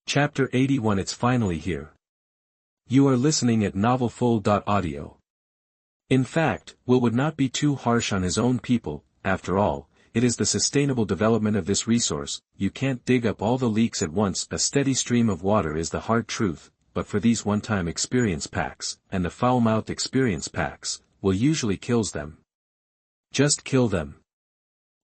Chapter 81. It's finally here. You are listening at novelfull.audio. In fact, Will would not be too harsh on his own people. After all, it is the sustainable development of this resource. You can't dig up all the leaks at once. A steady stream of water is the hard truth, but for these one-time experience packs, and the foul-mouthed experience packs, Will usually kills them. Just kill them.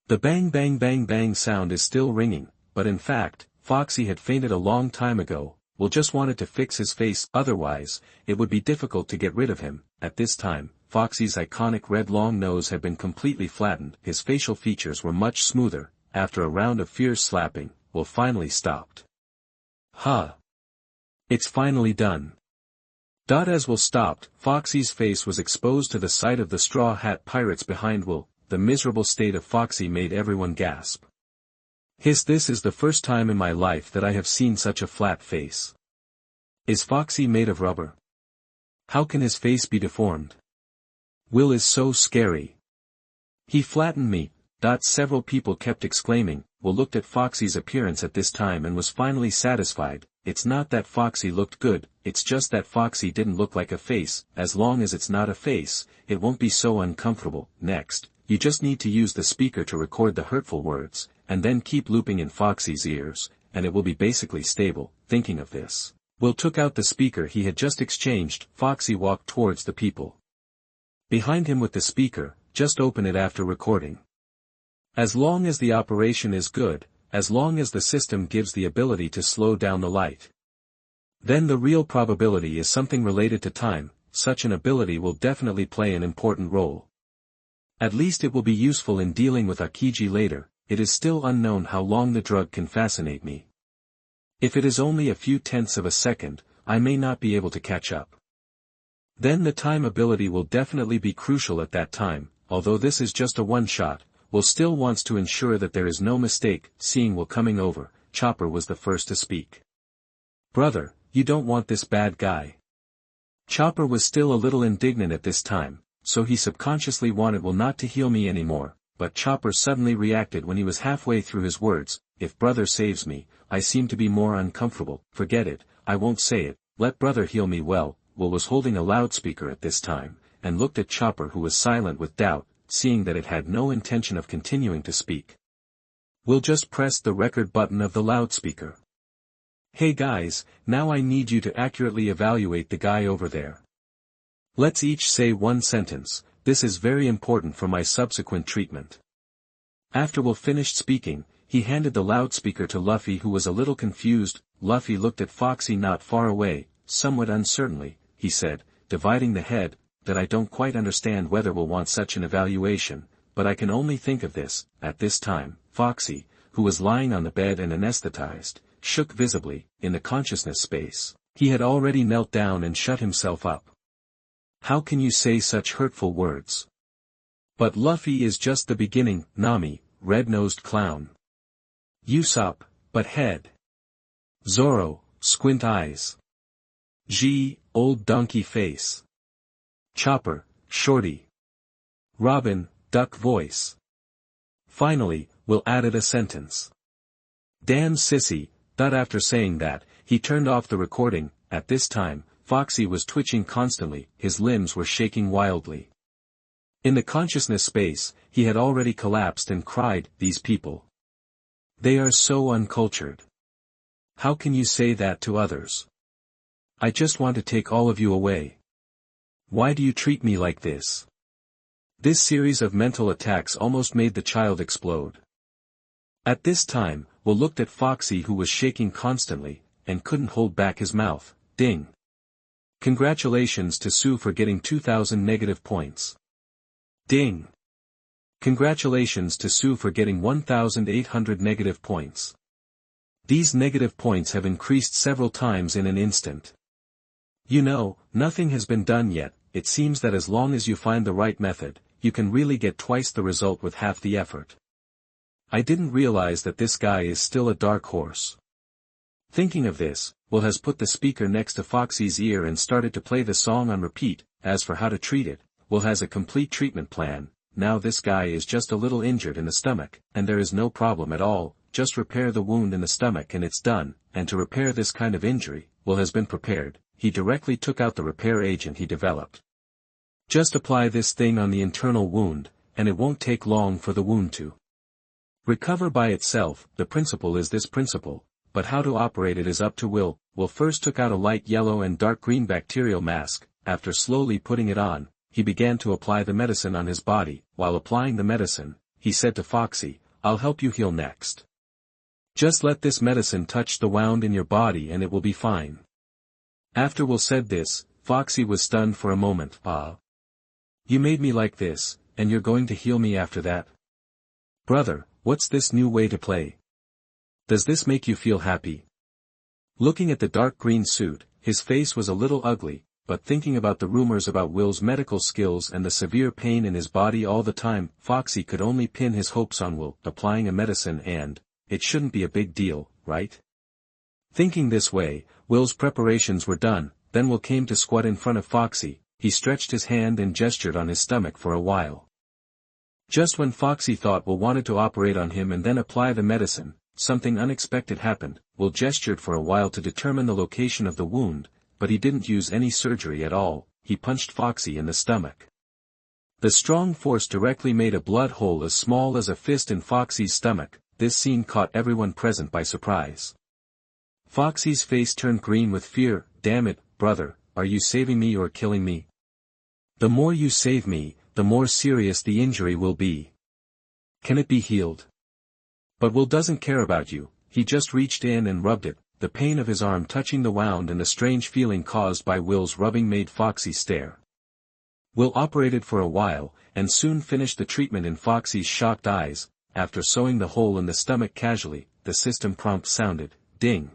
The bang bang bang bang sound is still ringing, but in fact, Foxy had fainted a long time ago. Will just wanted to fix his face, otherwise, it would be difficult to get rid of him. At this time, Foxy's iconic red long nose had been completely flattened. His facial features were much smoother. After a round of fierce slapping, Will finally stopped. Huh. It's finally done. As Will stopped, Foxy's face was exposed to the sight of the Straw Hat Pirates behind Will. The miserable state of Foxy made everyone gasp. This is the first time in my life that I have seen such a flat face. Is Foxy made of rubber? How can his face be deformed? Will is so scary. He flattened me. Several people kept exclaiming. Will looked at Foxy's appearance at this time and was finally satisfied. It's not that Foxy looked good, it's just that Foxy didn't look like a face. As long as it's not a face, it won't be so uncomfortable. Next, you just need to use the speaker to record the hurtful words, and then keep looping in Foxy's ears, and it will be basically stable. Thinking of this, Will took out the speaker he had just exchanged. Foxy walked towards the people behind him with the speaker. Just open it after recording. As long as the operation is good, as long as the system gives the ability to slow down the light. Then the real probability is something related to time. Such an ability will definitely play an important role. At least it will be useful in dealing with Aokiji later. It is still unknown how long the drug can fascinate me. If it is only a few tenths of a second, I may not be able to catch up. Then the time ability will definitely be crucial at that time. Although this is just a one-shot, Will still wants to ensure that there is no mistake. Seeing Will coming over, Chopper was the first to speak. Brother, you don't want this bad guy. Chopper was still a little indignant at this time, so he subconsciously wanted Will not to heal me anymore. But Chopper suddenly reacted when he was halfway through his words. If brother saves me, I seem to be more uncomfortable. Forget it, I won't say it, let brother heal me. Well, Will was holding a loudspeaker at this time, and looked at Chopper, who was silent with doubt, seeing that it had no intention of continuing to speak. Will just pressed the record button of the loudspeaker. Hey guys, now I need you to accurately evaluate the guy over there. Let's each say one sentence. This is very important for my subsequent treatment. After Will finished speaking, he handed the loudspeaker to Luffy, who was a little confused. Luffy looked at Foxy not far away, somewhat uncertainly. He said, dividing the head, that I don't quite understand whether Will want such an evaluation, but I can only think of this. At this time, Foxy, who was lying on the bed and anesthetized, shook visibly. In the consciousness space, he had already knelt down and shut himself up. How can you say such hurtful words? But Luffy is just the beginning. Nami, red-nosed clown. Usopp, butt head. Zoro, squint eyes. G, old donkey face. Chopper, shorty. Robin, duck voice. Finally, Will added a sentence. Damn sissy. After saying that, he turned off the recording. At this time, Foxy was twitching constantly, his limbs were shaking wildly. In the consciousness space, he had already collapsed and cried, these people. They are so uncultured. How can you say that to others? I just want to take all of you away. Why do you treat me like this? This series of mental attacks almost made the child explode. At this time, Will looked at Foxy, who was shaking constantly, and couldn't hold back his mouth. Ding. Congratulations to Sue for getting 2,000 negative points. Ding. Congratulations to Sue for getting 1,800 negative points. These negative points have increased several times in an instant. You know, nothing has been done yet. It seems that as long as you find the right method, you can really get twice the result with half the effort. I didn't realize that this guy is still a dark horse. Thinking of this, Will has put the speaker next to Foxy's ear and started to play the song on repeat. As for how to treat it, Will has a complete treatment plan. Now this guy is just a little injured in the stomach, and there is no problem at all. just repair the wound in the stomach and it's done, and to repair this kind of injury, Will has been prepared. He directly took out the repair agent he developed. Just apply this thing on the internal wound, and it won't take long for the wound to recover by itself. The principle is this principle, but how to operate it is up to Will. Will first took out a light yellow and dark green bacterial mask. After slowly putting it on, he began to apply the medicine on his body. While applying the medicine, he said to Foxy, "I'll help you heal next. Just let this medicine touch the wound in your body and it will be fine." After Will said this, Foxy was stunned for a moment. "Ah. You made me like this, and you're going to heal me after that? Brother, what's this new way to play? Does this make you feel happy?" Looking at the dark green suit, his face was a little ugly, but thinking about the rumors about Will's medical skills and the severe pain in his body all the time, Foxy could only pin his hopes on Will applying a medicine and, it shouldn't be a big deal, right? Thinking this way, Will's preparations were done. Then Will came to squat in front of Foxy. He stretched his hand and gestured on his stomach for a while. Just when Foxy thought Will wanted to operate on him and then apply the medicine, something unexpected happened. Will gestured for a while to determine the location of the wound, but he didn't use any surgery at all. He punched Foxy in the stomach. The strong force directly made a blood hole as small as a fist in Foxy's stomach. This scene caught everyone present by surprise. Foxy's face turned green with fear. "Damn it, brother, are you saving me or killing me? The more you save me, the more serious the injury will be. Can it be healed?" But Will doesn't care about you. He just reached in and rubbed it. The pain of his arm touching the wound and the strange feeling caused by Will's rubbing made Foxy stare. Will operated for a while, and soon finished the treatment in Foxy's shocked eyes. After sewing the hole in the stomach casually, the system prompt sounded. Ding.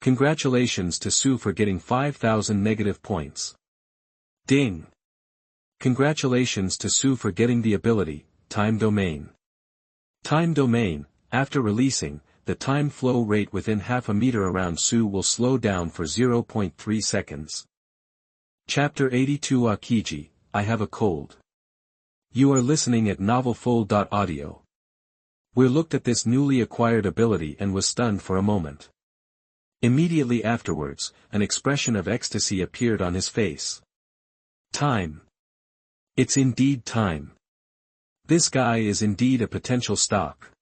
Congratulations to Sue for getting 5,000 negative points. Ding. Congratulations to Sue for getting the ability, Time Domain. Time Domain. After releasing, the time flow rate within half a meter around Sue will slow down for 0.3 seconds. Chapter 82 Aokiji, I Have a Cold. You are listening at novelfull.audio. Weir looked at this newly acquired ability and was stunned for a moment. Immediately afterwards, an expression of ecstasy appeared on his face. Time. It's indeed time. This guy is indeed a potential stock.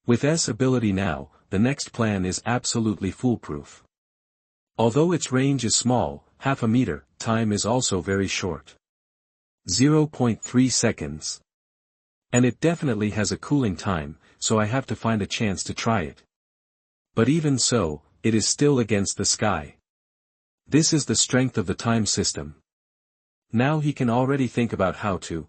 With S ability now, the next plan is absolutely foolproof. Although its range is small, half a meter, time is also very short. 0.3 seconds. And it definitely has a cooling time, so I have to find a chance to try it. But even so, it is still against the sky. This is the strength of the time system. Now he can already think about how to,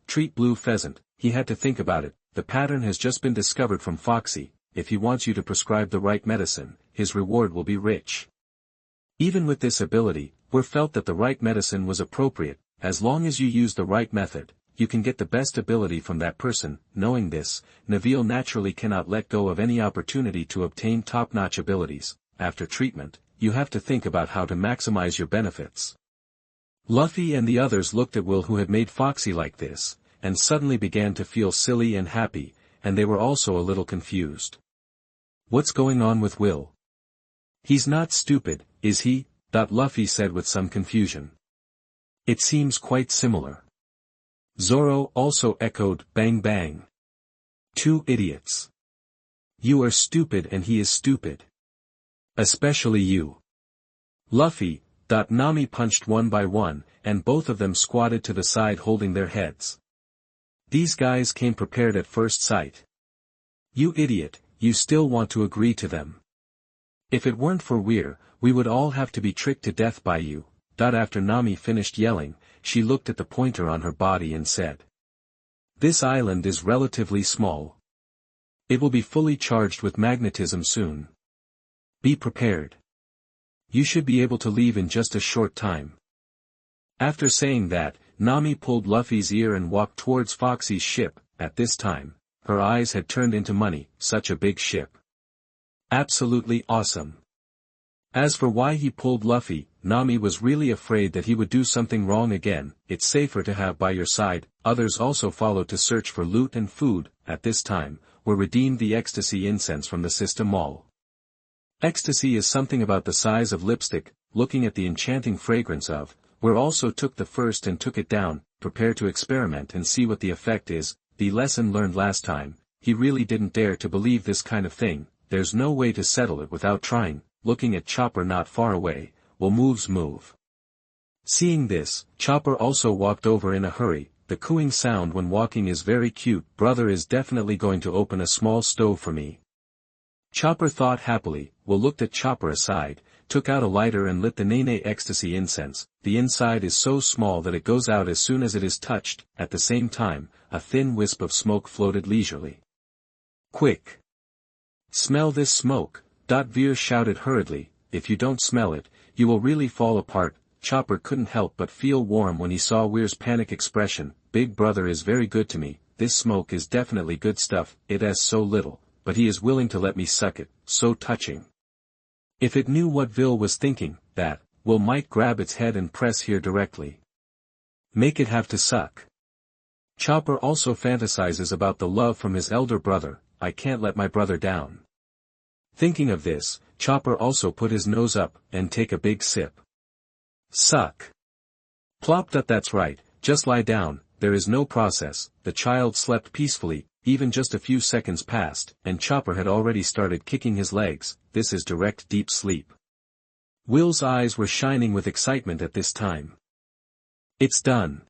treat Blue Pheasant. He had to think about it. The pattern has just been discovered from Foxy. If he wants you to prescribe the right medicine, his reward will be rich. Even with this ability, Weir felt that the right medicine was appropriate. As long as you use the right method, you can get the best ability from that person. Knowing this, Neville naturally cannot let go of any opportunity to obtain top-notch abilities. After treatment, you have to think about how to maximize your benefits. Luffy and the others looked at Will, who had made Foxy like this, and suddenly began to feel silly and happy, and they were also a little confused. What's going on with Will? He's not stupid, is he? Luffy said with some confusion. It seems quite similar. Zoro also echoed, bang bang. Two idiots. You are stupid and he is stupid. Especially you. Luffy. Nami punched one by one, and both of them squatted to the side holding their heads. These guys came prepared at first sight. You idiot, you still want to agree to them. If it weren't for Weir, we would all have to be tricked to death by you. After Nami finished yelling, she looked at the pointer on her body and said. This island is relatively small. It will be fully charged with magnetism soon. Be prepared. You should be able to leave in just a short time. After saying that, Nami pulled Luffy's ear and walked towards Foxy's ship. At this time, her eyes had turned into money. Such a big ship. Absolutely awesome. As for why he pulled Luffy, Nami was really afraid that he would do something wrong again. It's safer to have by your side. Others also followed to search for loot and food. At this time, were redeemed the ecstasy incense from the system mall. Ecstasy is something about the size of lipstick, looking at the enchanting fragrance of, Weir also took the first and took it down, prepare to experiment and see what the effect is, the lesson learned last time, he really didn't dare to believe this kind of thing, there's no way to settle it without trying, looking at Chopper not far away, well moves move. Seeing this, Chopper also walked over in a hurry, the cooing sound when walking is very cute, brother is definitely going to open a small stove for me. Chopper thought happily, Will looked at Chopper aside, took out a lighter and lit the Nene ecstasy incense, the inside is so small that it goes out as soon as it is touched, at the same time, a thin wisp of smoke floated leisurely. Quick! Smell this smoke, Weir shouted hurriedly, if you don't smell it, you will really fall apart. Chopper couldn't help but feel warm when he saw Weir's panic expression, big brother is very good to me, this smoke is definitely good stuff, it has so little, but he is willing to let me suck it, so touching. If it knew what Will was thinking, that, Will might grab its head and press here directly. Make it have to suck. Chopper also fantasizes about the love from his elder brother, I can't let my brother down. Thinking of this, Chopper also put his nose up, and take a big sip. Suck. Plop that's right, just lie down, there is no process, the child slept peacefully, even just a few seconds passed, and Chopper had already started kicking his legs, this is direct deep sleep. Will's eyes were shining with excitement at this time. It's done.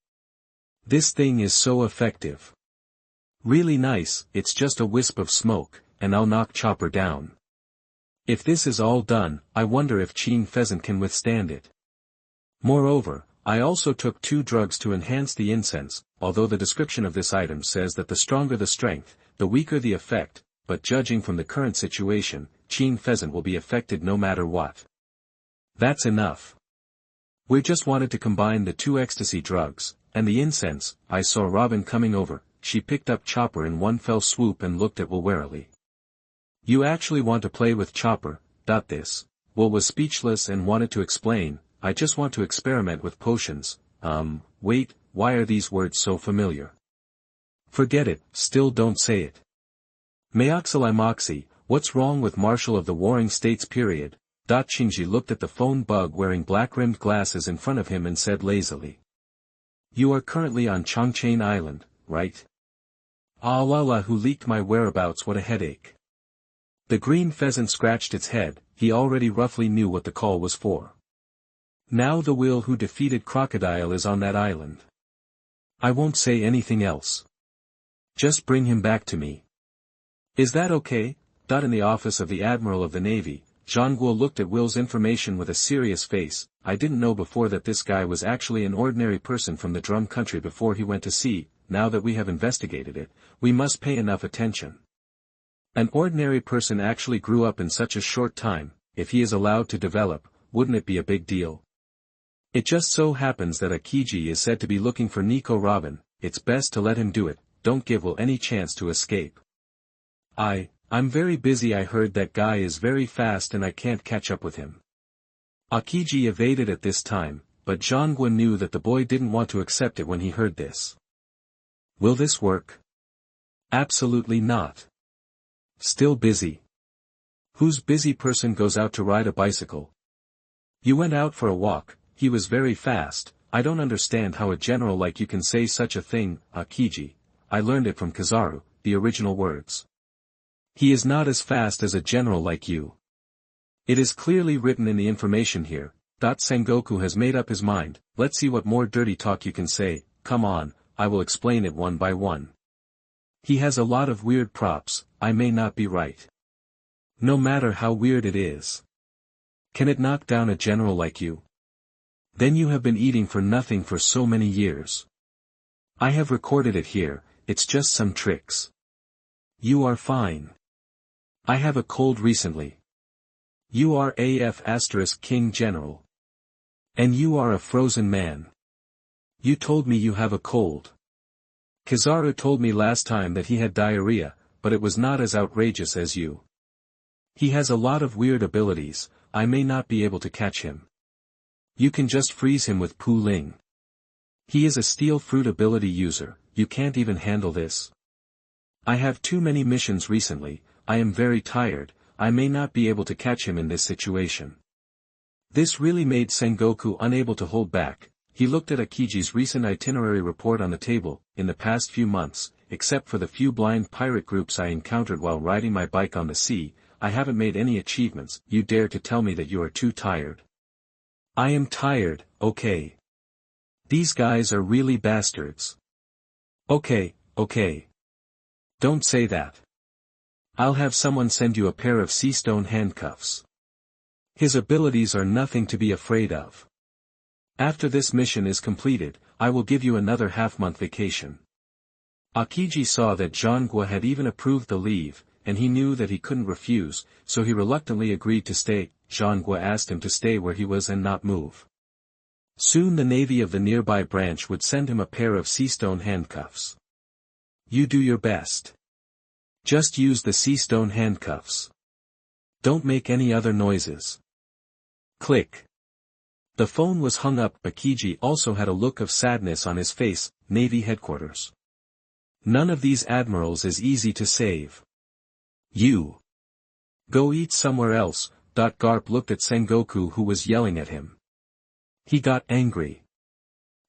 This thing is so effective. Really nice, it's just a wisp of smoke, and I'll knock Chopper down. If this is all done, I wonder if Chin Pheasant can withstand it. Moreover, I also took 2 drugs to enhance the incense, although the description of this item says that the stronger the strength, the weaker the effect, but judging from the current situation, Chin Pheasant will be affected no matter what. That's enough. We just wanted to combine the 2 ecstasy drugs, and the incense. I saw Robin coming over, she picked up Chopper in one fell swoop and looked at Will warily. You actually want to play with Chopper, this. Will was speechless and wanted to explain, I just want to experiment with potions, wait, why are these words so familiar? Forget it, still don't say it. Moxie, what's wrong with Marshal of the Warring States period? Shinji looked at the phone bug wearing black-rimmed glasses in front of him and said lazily. You are currently on Chongchain Island, right? Ah la la, who leaked my whereabouts, what a headache. The green pheasant scratched its head, he already roughly knew what the call was for. Now the Will who defeated Crocodile is on that island. I won't say anything else. Just bring him back to me. Is that okay? In the office of the Admiral of the Navy, Zhangguo looked at Will's information with a serious face, I didn't know before that this guy was actually an ordinary person from the drum country before he went to sea, now that we have investigated it, we must pay enough attention. An ordinary person actually grew up in such a short time, if he is allowed to develop, wouldn't it be a big deal? It just so happens that Aokiji is said to be looking for Nico Robin, it's best to let him do it, don't give Will any chance to escape. I'm very busy, I heard that guy is very fast and I can't catch up with him. Aokiji evaded at this time, but Zhangguo knew that the boy didn't want to accept it when he heard this. Will this work? Absolutely not. Still busy. Whose busy person goes out to ride a bicycle? You went out for a walk, he was very fast, I don't understand how a general like you can say such a thing, Aokiji. I learned it from Kizaru, the original words. He is not as fast as a general like you. It is clearly written in the information here. Sengoku has made up his mind, let's see what more dirty talk you can say, come on, I will explain it one by one. He has a lot of weird props, I may not be right. No matter how weird it is. Can it knock down a general like you? Then you have been eating for nothing for so many years. I have recorded it here, it's just some tricks. You are fine. I have a cold recently. You are AF * King General. And you are a frozen man. You told me you have a cold. Kizaru told me last time that he had diarrhea, but it was not as outrageous as you. He has a lot of weird abilities, I may not be able to catch him. You can just freeze him with Pu Ling. He is a steel fruit ability user, you can't even handle this. I have too many missions recently, I am very tired, I may not be able to catch him in this situation. This really made Sengoku unable to hold back. He looked at Aokiji's recent itinerary report on the table. In the past few months, except for the few blind pirate groups I encountered while riding my bike on the sea, I haven't made any achievements. You dare to tell me that you are too tired? I am tired, okay. These guys are really bastards. Okay. Don't say that. I'll have someone send you a pair of sea stone handcuffs. His abilities are nothing to be afraid of. After this mission is completed, I will give you another half-month vacation. Aokiji saw that Zhangguo had even approved the leave, and he knew that he couldn't refuse, so he reluctantly agreed to stay. Zhangguo asked him to stay where he was and not move. Soon the navy of the nearby branch would send him a pair of sea stone handcuffs. You do your best. Just use the sea stone handcuffs. Don't make any other noises. Click. The phone was hung up. Aokiji also had a look of sadness on his face. Navy headquarters. None of these admirals is easy to save. You. Go eat somewhere else. Garp looked at Sengoku, who was yelling at him. He got angry.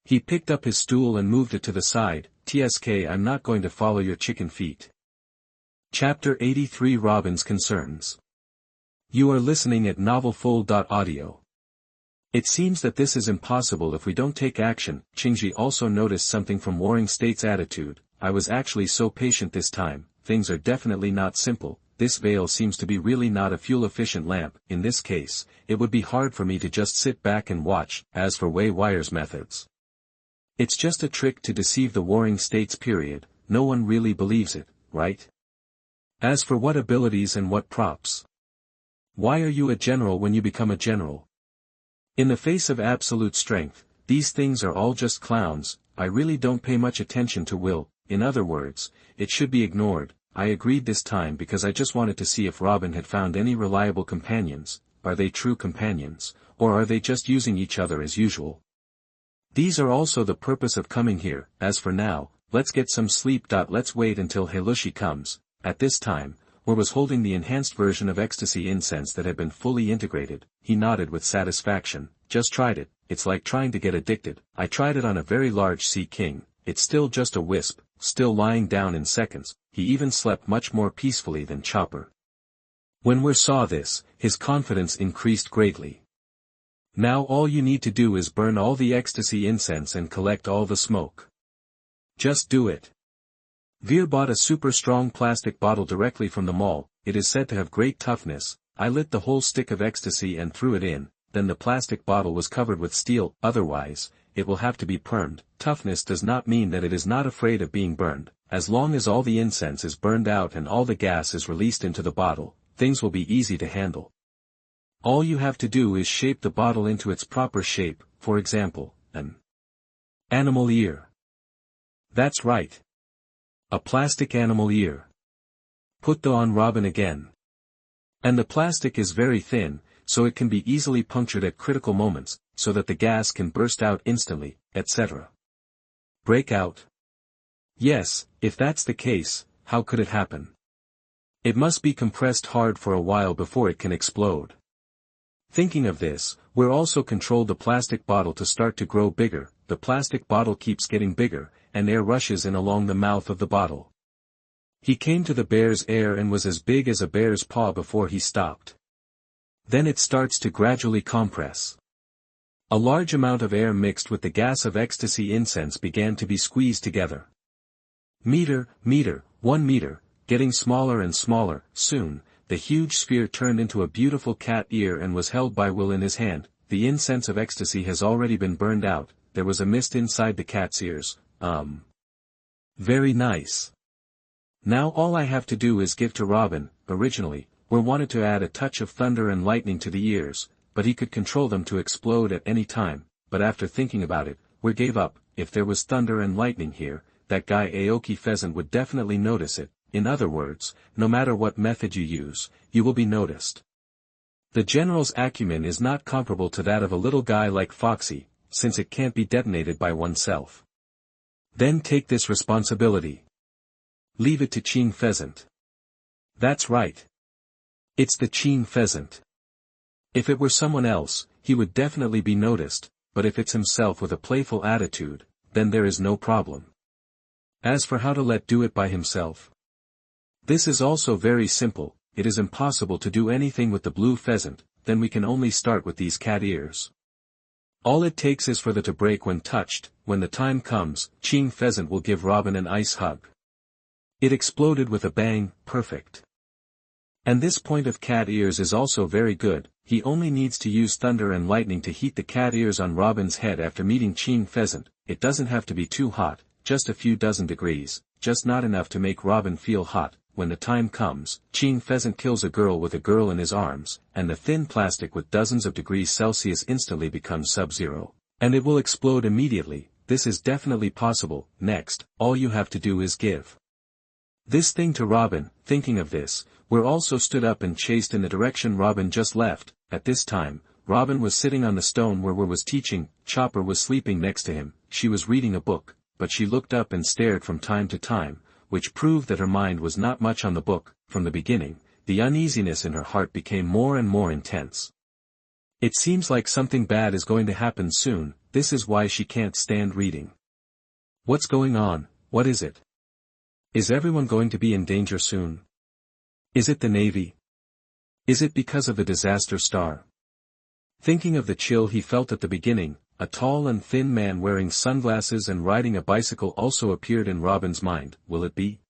He picked up his stool and moved it to the side. TSK, I'm not going to follow your chicken feet. Chapter 83, Robin's Concerns. You are listening at novelfull.audio. It seems that this is impossible if we don't take action. Qingji also noticed something from Warring State's attitude. I was actually so patient this time. Things are definitely not simple. This veil seems to be really not a fuel-efficient lamp. In this case, it would be hard for me to just sit back and watch. As for Weir's methods, it's just a trick to deceive the Warring States period. No one really believes it, right? As for what abilities and what props? Why are you a general when you become a general? In the face of absolute strength, these things are all just clowns. I really don't pay much attention to will. In other words, it should be ignored. I agreed this time because I just wanted to see if Robin had found any reliable companions. Are they true companions, or are they just using each other as usual? These are also the purpose of coming here. As for now, let's get some sleep. Let's wait until Heilushi comes. At this time, Weir was holding the enhanced version of ecstasy incense that had been fully integrated. He nodded with satisfaction. Just tried it. It's like trying to get addicted. I tried it on a very large sea king. It's still just a wisp, still lying down in seconds. He even slept much more peacefully than Chopper. When Weir saw this, his confidence increased greatly. Now all you need to do is burn all the ecstasy incense and collect all the smoke. Just do it. Weir bought a super strong plastic bottle directly from the mall. It is said to have great toughness. I lit the whole stick of ecstasy and threw it in, then the plastic bottle was covered with steel. Otherwise, it will have to be burned. Toughness does not mean that it is not afraid of being burned. As long as all the incense is burned out and all the gas is released into the bottle, things will be easy to handle. All you have to do is shape the bottle into its proper shape, for example, an animal ear. That's right. A plastic animal ear. Put the on Robin again. And the plastic is very thin, so it can be easily punctured at critical moments, so that the gas can burst out instantly, etc. Break out? Yes, if that's the case, how could it happen? It must be compressed hard for a while before it can explode. Thinking of this, Weir also controlled the plastic bottle to start to grow bigger. The plastic bottle keeps getting bigger, and air rushes in along the mouth of the bottle. He came to the bear's ear and was as big as a bear's paw before he stopped. Then it starts to gradually compress. A large amount of air mixed with the gas of ecstasy incense began to be squeezed together. Meter, 1 meter, getting smaller and smaller. Soon, the huge sphere turned into a beautiful cat ear and was held by Will in his hand. The incense of ecstasy has already been burned out. There was a mist inside the cat's ears. Very nice. Now all I have to do is give to Robin. Originally, Weir wanted to add a touch of thunder and lightning to the ears, but he could control them to explode at any time. But after thinking about it, Weir gave up. If there was thunder and lightning here, that guy Aoki Pheasant would definitely notice it. In other words, no matter what method you use, you will be noticed. The general's acumen is not comparable to that of a little guy like Foxy, since it can't be detonated by oneself. Then take this responsibility. Leave it to Qing Pheasant. That's right. It's the Qing Pheasant. If it were someone else, he would definitely be noticed, but if it's himself with a playful attitude, then there is no problem. As for how to let do it by himself, this is also very simple. It is impossible to do anything with the blue pheasant, then we can only start with these cat ears. All it takes is for the to break when touched. When the time comes, Qing Pheasant will give Robin an ice hug. It exploded with a bang, perfect. And this point of cat ears is also very good. He only needs to use thunder and lightning to heat the cat ears on Robin's head after meeting Qing Pheasant. It doesn't have to be too hot, just a few dozen degrees, just not enough to make Robin feel hot. When the time comes, Qing Pheasant kills a girl with a girl in his arms, and the thin plastic with dozens of degrees Celsius instantly becomes sub-zero. And it will explode immediately. This is definitely possible. Next, all you have to do is give this thing to Robin. Thinking of this, Weir also stood up and chased in the direction Robin just left. At this time, Robin was sitting on the stone where Weir was teaching. Chopper was sleeping next to him. She was reading a book, but she looked up and stared from time to time, which proved that her mind was not much on the book. From the beginning, the uneasiness in her heart became more and more intense. It seems like something bad is going to happen soon. This is why she can't stand reading. What's going on? What is it? Is everyone going to be in danger soon? Is it the Navy? Is it because of the disaster star? Thinking of the chill he felt at the beginning, a tall and thin man wearing sunglasses and riding a bicycle also appeared in Robin's mind. Will it be?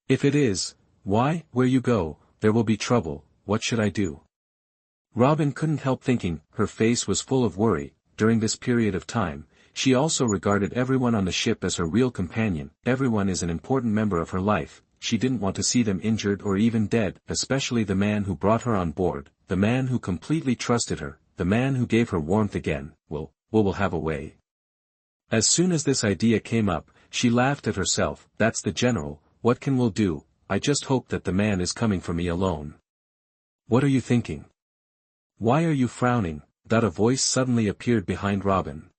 If it is, why, where you go, there will be trouble. What should I do? Robin couldn't help thinking. Her face was full of worry. During this period of time, she also regarded everyone on the ship as her real companion. Everyone is an important member of her life. She didn't want to see them injured or even dead, especially the man who brought her on board, the man who completely trusted her, the man who gave her warmth again. We'll have a way. As soon as this idea came up, she laughed at herself. That's the general. What can Will do? I just hope that the man is coming for me alone. What are you thinking? Why are you frowning? A voice suddenly appeared behind Robin.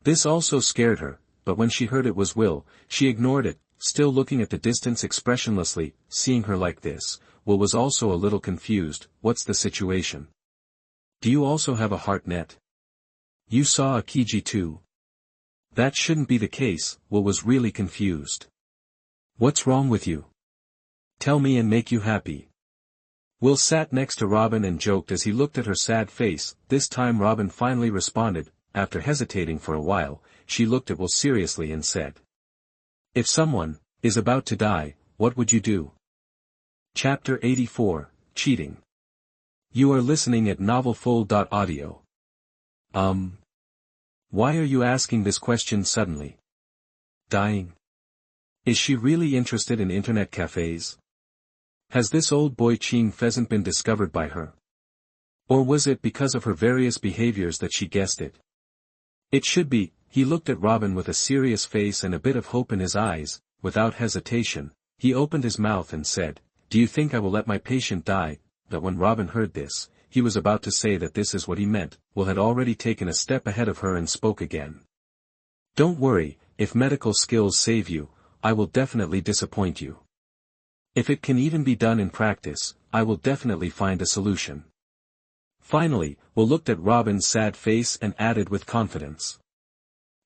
This also scared her, but when she heard it was Will, she ignored it, still looking at the distance expressionlessly. Seeing her like this, Will was also a little confused. What's the situation? Do you also have a heart net? You saw Aokiji too? That shouldn't be the case. Will was really confused. What's wrong with you? Tell me and make you happy. Will sat next to Robin and joked as he looked at her sad face. This time Robin finally responded. After hesitating for a while, she looked at Will seriously and said, if someone is about to die, what would you do? Chapter 84, Cheating. You are listening at novelfull.audio. Why are you asking this question suddenly? Dying? Is she really interested in internet cafes? Has this old boy Qing Pheasant been discovered by her? Or was it because of her various behaviors that she guessed it? It should be. He looked at Robin with a serious face and a bit of hope in his eyes. Without hesitation, he opened his mouth and said, do you think I will let my patient die? That when Robin heard this, he was about to say that this is what he meant. Will had already taken a step ahead of her and spoke again. Don't worry, if medical skills save you, I will definitely disappoint you. If it can even be done in practice, I will definitely find a solution. Finally, Will looked at Robin's sad face and added with confidence.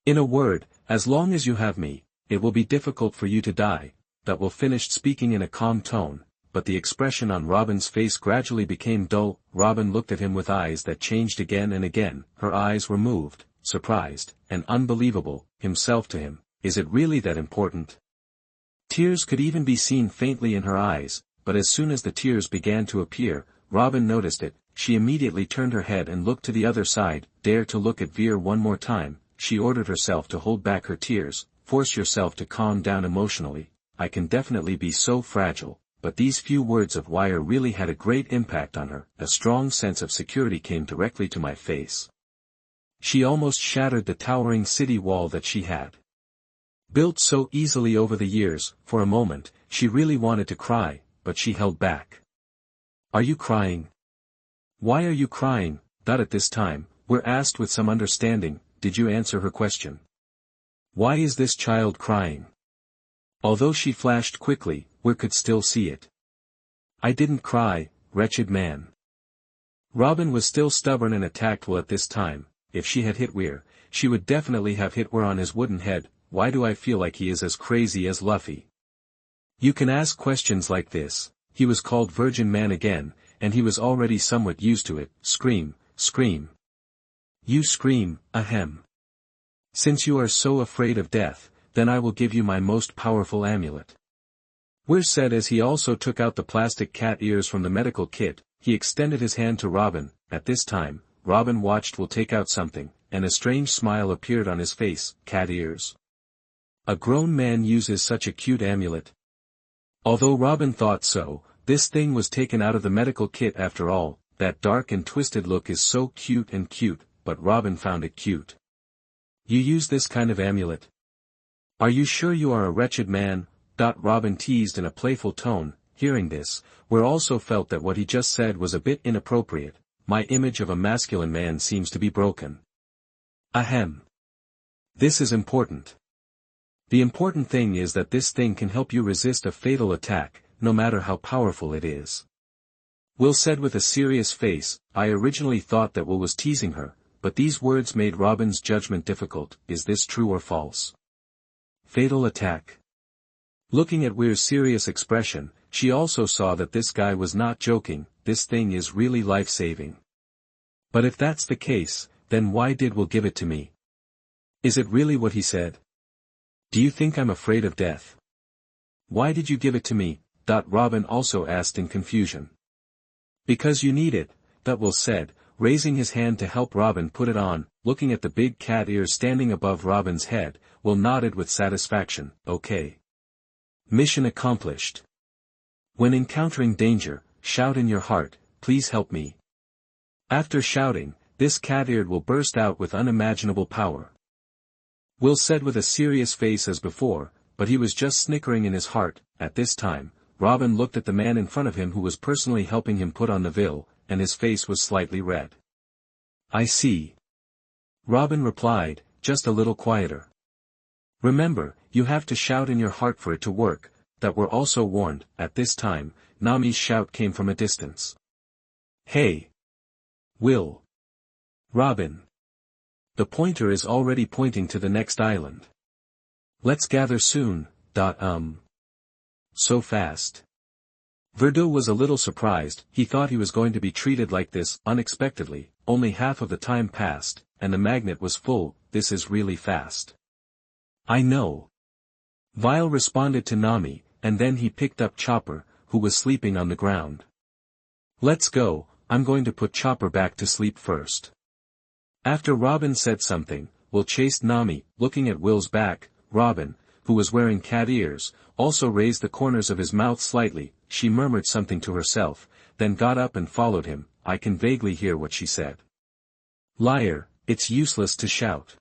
In a word, as long as you have me, it will be difficult for you to die. That Will finished speaking in a calm tone, but the expression on Robin's face gradually became dull. Robin looked at him with eyes that changed again and again. Her eyes were moved, surprised, and unbelievable. Himself to him, is it really that important? Tears could even be seen faintly in her eyes, but as soon as the tears began to appear, Robin noticed it. She immediately turned her head and looked to the other side. Dare to look at Weir one more time. She ordered herself to hold back her tears. Force yourself to calm down emotionally. I can definitely be so fragile. But these few words of Weir really had a great impact on her. A strong sense of security came directly to my face. She almost shattered the towering city wall that she had built so easily over the years. For a moment, she really wanted to cry, but she held back. Are you crying? Why are you crying? At this time, Weir asked with some understanding. Did you answer her question? Why is this child crying? Although she flashed quickly, Weir could still see it. I didn't cry, wretched man. Robin was still stubborn and attacked. Well, at this time, if she had hit Weir, she would definitely have hit Weir on his wooden head. Why do I feel like he is as crazy as Luffy? You can ask questions like this. He was called Virgin Man again, and he was already somewhat used to it. Scream, scream. You scream, ahem. Since you are so afraid of death, then I will give you my most powerful amulet. Weir said as he also took out the plastic cat ears from the medical kit. He extended his hand to Robin. At this time, Robin watched Will take out something, and a strange smile appeared on his face. Cat ears. A grown man uses such a cute amulet. Although Robin thought so, this thing was taken out of the medical kit after all. That dark and twisted look is so cute, but Robin found it cute. You use this kind of amulet? Are you sure you are a wretched man? Robin teased in a playful tone. Hearing this, Weir also felt that what he just said was a bit inappropriate. My image of a masculine man seems to be broken. Ahem. This is important. The important thing is that this thing can help you resist a fatal attack, no matter how powerful it is. Will said with a serious face. I originally thought that Will was teasing her, but these words made Robin's judgment difficult. Is this true or false? Fatal attack. Looking at Weir's serious expression, she also saw that this guy was not joking. This thing is really life-saving. But if that's the case, then why did Will give it to me? Is it really what he said? Do you think I'm afraid of death? Why did you give it to me? Robin also asked in confusion. Because you need it, Will said, raising his hand to help Robin put it on. Looking at the big cat ears standing above Robin's head, Will nodded with satisfaction. Okay. Mission accomplished. When encountering danger, shout in your heart, please help me. After shouting, this cat-eared will burst out with unimaginable power. Will said with a serious face as before, but he was just snickering in his heart. At this time, Robin looked at the man in front of him who was personally helping him put on the veil, and his face was slightly red. I see. Robin replied, just a little quieter. Remember, you have to shout in your heart for it to work. Were also warned. At this time, Nami's shout came from a distance. Hey! Will! Robin! The pointer is already pointing to the next island. Let's gather soon. So fast. Verdot was a little surprised. He thought he was going to be treated like this. Unexpectedly, only half of the time passed, and the magnet was full. This is really fast. I know. Weir responded to Nami, and then he picked up Chopper, who was sleeping on the ground. Let's go. I'm going to put Chopper back to sleep first. After Robin said something, Will chased Nami. Looking at Will's back. Robin, who was wearing cat ears, also raised the corners of his mouth slightly. She murmured something to herself, then got up and followed him. I can vaguely hear what she said. Liar, it's useless to shout.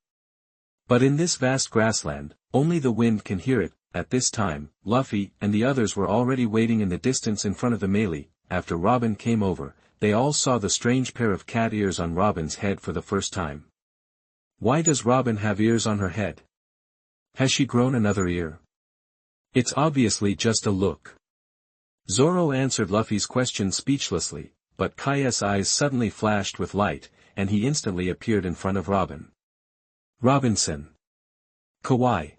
But in this vast grassland, only the wind can hear it. At this time, Luffy and the others were already waiting in the distance in front of the melee. After Robin came over, they all saw the strange pair of cat ears on Robin's head for the first time. Why does Robin have ears on her head? Has she grown another ear? It's obviously just a look. Zoro answered Luffy's question speechlessly, but Kai's eyes suddenly flashed with light, and he instantly appeared in front of Robin. Robinson. Kawaii.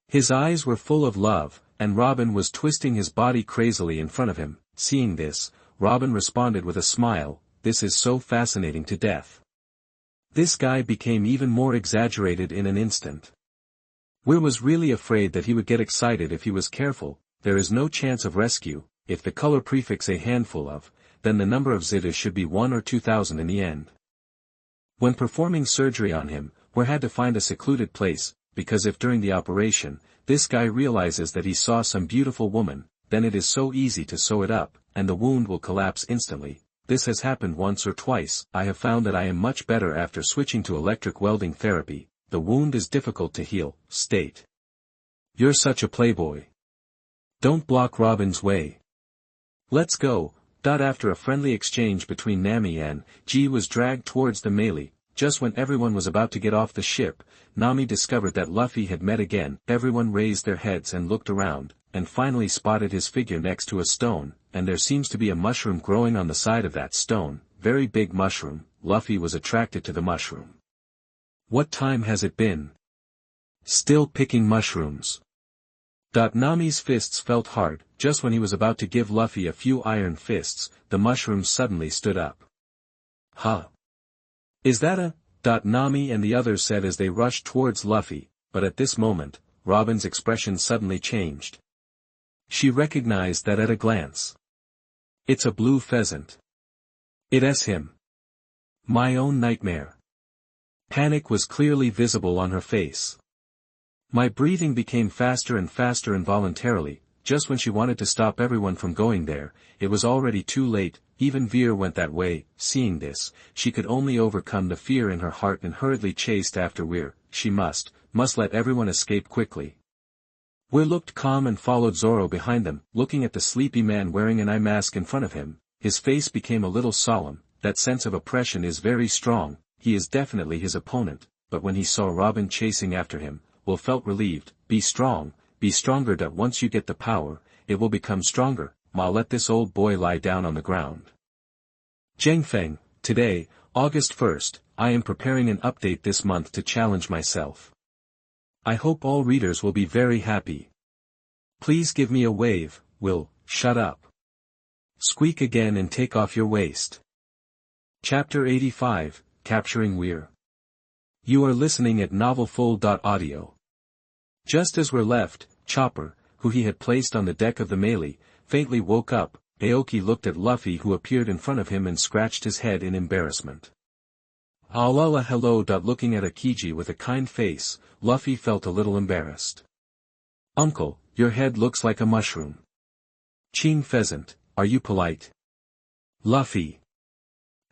His eyes were full of love, and Robin was twisting his body crazily in front of him. Seeing this, Robin responded with a smile. This is so fascinating to death. This guy became even more exaggerated in an instant. Weir was really afraid that he would get excited if he was careful. There is no chance of rescue. If the color prefix a handful of, then the number of zitas should be 1 or 2,000 in the end. When performing surgery on him, Weir had to find a secluded place, because if during the operation, this guy realizes that he saw some beautiful woman, then it is so easy to sew it up, and the wound will collapse instantly. This has happened once or twice. I have found that I am much better after switching to electric welding therapy. The wound is difficult to heal. State. You're such a playboy. Don't block Robin's way. Let's go. After a friendly exchange between Nami and G was dragged towards the melee, just when everyone was about to get off the ship, Nami discovered that Luffy had met again. Everyone raised their heads and looked around, and finally spotted his figure next to a stone, and there seems to be a mushroom growing on the side of that stone, very big mushroom. Luffy was attracted to the mushroom. What time has it been? Still picking mushrooms. Nami's fists felt hard. Just when he was about to give Luffy a few iron fists, the mushroom suddenly stood up. Huh? Is that a? Nami and the others said as they rushed towards Luffy, but at this moment, Robin's expression suddenly changed. She recognized that at a glance. It's a blue pheasant. It's him. My own nightmare. Panic was clearly visible on her face. My breathing became faster and faster involuntarily. Just when she wanted to stop everyone from going there, it was already too late. Even Weir went that way. Seeing this, she could only overcome the fear in her heart and hurriedly chased after Weir. She must let everyone escape quickly. Weir looked calm and followed Zoro behind them, looking at the sleepy man wearing an eye mask in front of him. His face became a little solemn. That sense of oppression is very strong. He is definitely his opponent, but when he saw Robin chasing after him, Will felt relieved. Be strong, be stronger. Once you get the power, it will become stronger. Ma, let this old boy lie down on the ground. Zhengfeng, today, August 1st, I am preparing an update this month to challenge myself. I hope all readers will be very happy. Please give me a wave. Will, shut up. Squeak again and take off your waist. Chapter 85, Capturing Weir. You are listening at novelfull.audio. Just as Weir left, Chopper, who he had placed on the deck of the melee, faintly woke up. Aokiji looked at Luffy, who appeared in front of him, and scratched his head in embarrassment. Alala, hello. Looking at Aokiji with a kind face, Luffy felt a little embarrassed. Uncle, your head looks like a mushroom. King Pheasant, are you polite? Luffy.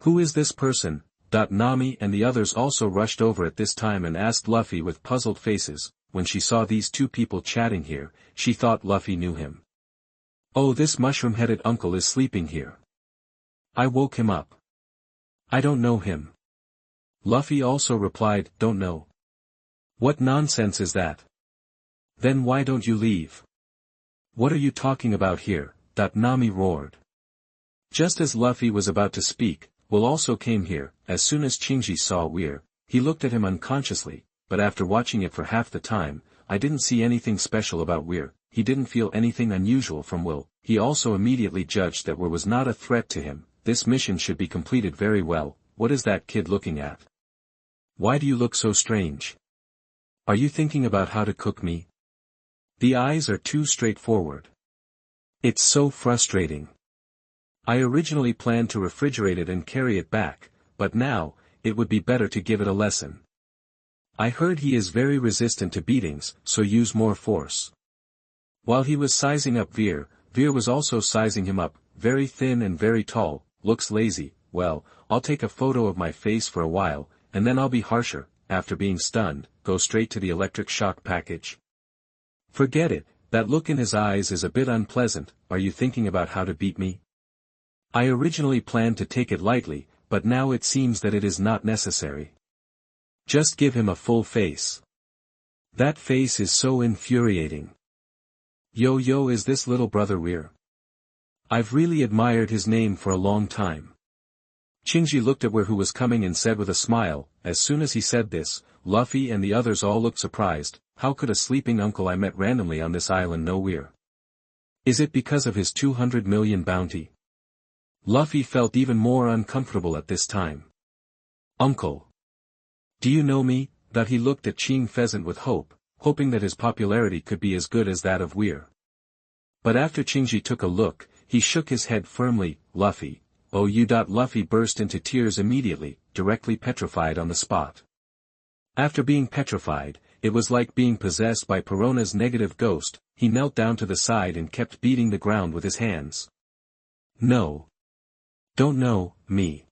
Who is this person? Nami and the others also rushed over at this time and asked Luffy with puzzled faces. When she saw these two people chatting here, she thought Luffy knew him. Oh, this mushroom-headed uncle is sleeping here. I woke him up. I don't know him. Luffy also replied, don't know. What nonsense is that? Then why don't you leave? What are you talking about here? Nami roared. Just as Luffy was about to speak, Will also came here. As soon as Shinji saw Weir, he looked at him unconsciously, but after watching it for half the time, I didn't see anything special about Weir. He didn't feel anything unusual from Will. He also immediately judged that Weir was not a threat to him. This mission should be completed very well. What is that kid looking at? Why do you look so strange? Are you thinking about how to cook me? The eyes are too straightforward. It's so frustrating. I originally planned to refrigerate it and carry it back, but now, it would be better to give it a lesson. I heard he is very resistant to beatings, so use more force. While he was sizing up Weir, Weir was also sizing him up. Very thin and very tall, looks lazy. Well, I'll take a photo of my face for a while, and then I'll be harsher. After being stunned, go straight to the electric shock package. Forget it, that look in his eyes is a bit unpleasant. Are you thinking about how to beat me? I originally planned to take it lightly, but now it seems that it is not necessary. Just give him a full face. That face is so infuriating. Yo, is this little brother Weir? I've really admired his name for a long time. Shinji looked at Weir, who was coming, and said with a smile. As soon as he said this, Luffy and the others all looked surprised. How could a sleeping uncle I met randomly on this island know Weir? Is it because of his 200 million bounty? Luffy felt even more uncomfortable at this time. Uncle. Do you know me? That he looked at King Pheasant with hope, hoping that his popularity could be as good as that of Weir. But after Shinji took a look, he shook his head firmly. Luffy. Oh, you. Luffy burst into tears immediately, directly petrified on the spot. After being petrified, it was like being possessed by Perona's negative ghost. He knelt down to the side and kept beating the ground with his hands. No. Don't know, me.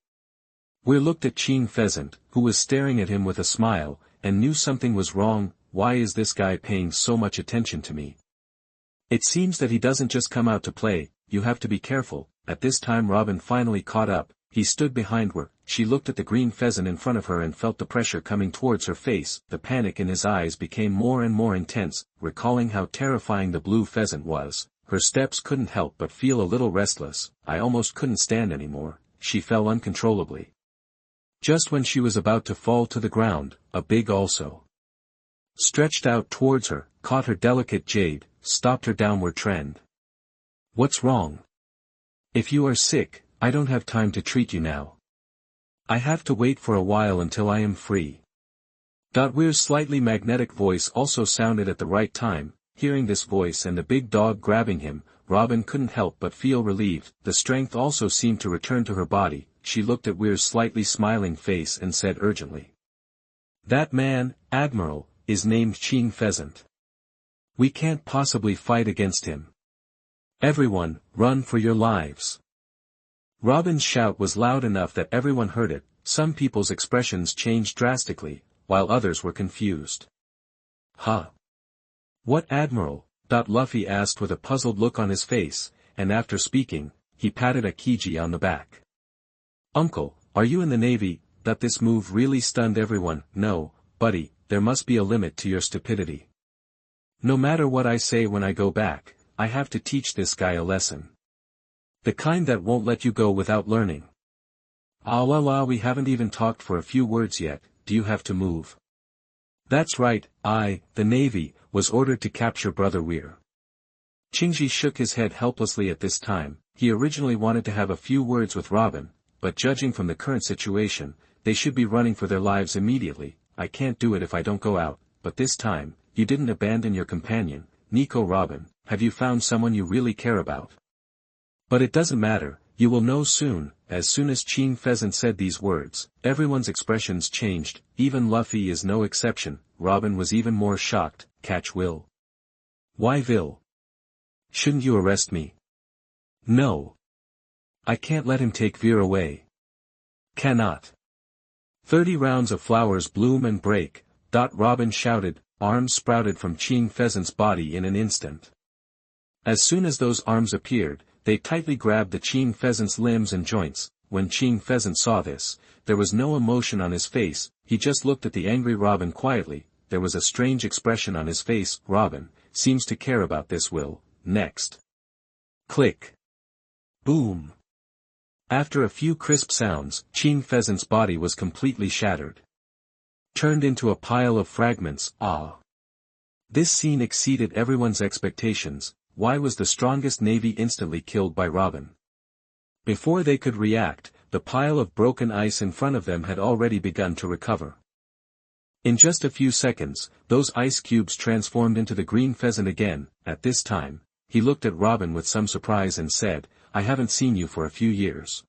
Weir looked at King Pheasant, who was staring at him with a smile, and knew something was wrong. Why is this guy paying so much attention to me? It seems that he doesn't just come out to play. You have to be careful. At this time Robin finally caught up. he stood behind her. She looked at the green pheasant in front of her and felt the pressure coming towards her face. The panic in his eyes became more and more intense. Recalling how terrifying the blue pheasant was, her steps couldn't help but feel a little restless. I almost couldn't stand anymore. She fell uncontrollably. Just when she was about to fall to the ground, a big also stretched out towards her, caught her delicate jade, stopped her downward trend. What's wrong? If you are sick, I don't have time to treat you now. I have to wait for a while until I am free. Weir's slightly magnetic voice also sounded at the right time. Hearing this voice and the big dog grabbing him, Robin couldn't help but feel relieved. The strength also seemed to return to her body. She looked at Weir's slightly smiling face and said urgently, "That man, Admiral, is named Qing Pheasant. We can't possibly fight against him. Everyone, run for your lives." Robin's shout was loud enough that everyone heard it. Some people's expressions changed drastically, while others were confused. Huh? What Admiral? Luffy asked with a puzzled look on his face, and after speaking, he patted Aokiji on the back. "Uncle, are you in the Navy?" This move really stunned everyone. "No, buddy, there must be a limit to your stupidity. No matter what I say when I go back, I have to teach this guy a lesson. The kind that won't let you go without learning." "Ah, we haven't even talked for a few words yet. Do you have to move?" "That's right, the Navy, was ordered to capture Brother Weir." Shinji shook his head helplessly at this time. He originally wanted to have a few words with Robin, but judging from the current situation, they should be running for their lives immediately. "I can't do it if I don't go out, but this time, you didn't abandon your companion, Nico." "Robin, have you found someone you really care about?" "But it doesn't matter, you will know soon." As soon as Qing Pheasant said these words, everyone's expressions changed, even Luffy is no exception. Robin was even more shocked. "Catch Will." "Why Will? Shouldn't you arrest me?" "No. I can't let him take Veer away." "Cannot. 30 rounds of flowers bloom and break." Robin shouted. Arms sprouted from Qing Pheasant's body in an instant. As soon as those arms appeared, they tightly grabbed the Qing Pheasant's limbs and joints. When Qing Pheasant saw this, there was no emotion on his face. He just looked at the angry Robin quietly. There was a strange expression on his face. "Robin seems to care about this Will." Next. Click. Boom. After a few crisp sounds, Qing Pheasant's body was completely shattered. Turned into a pile of fragments. This scene exceeded everyone's expectations. Why was the strongest Navy instantly killed by Robin? Before they could react, the pile of broken ice in front of them had already begun to recover. In just a few seconds, those ice cubes transformed into the green pheasant again. At this time, he looked at Robin with some surprise and said, "I haven't seen you for a few years.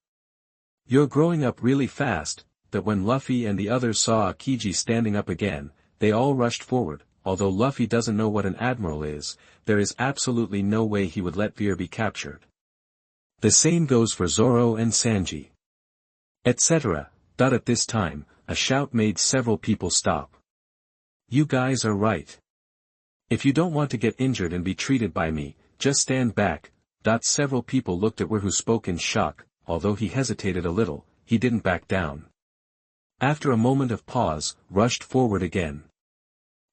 You're growing up really fast." When Luffy and the others saw Aokiji standing up again, they all rushed forward. Although Luffy doesn't know what an admiral is, there is absolutely no way he would let Veer be captured. The same goes for Zoro and Sanji, etc. At this time, a shout made several people stop. "You guys are right. If you don't want to get injured and be treated by me, just stand back." Several people looked at Weir, who spoke in shock. Although he hesitated a little, he didn't back down. After a moment of pause, rushed forward again.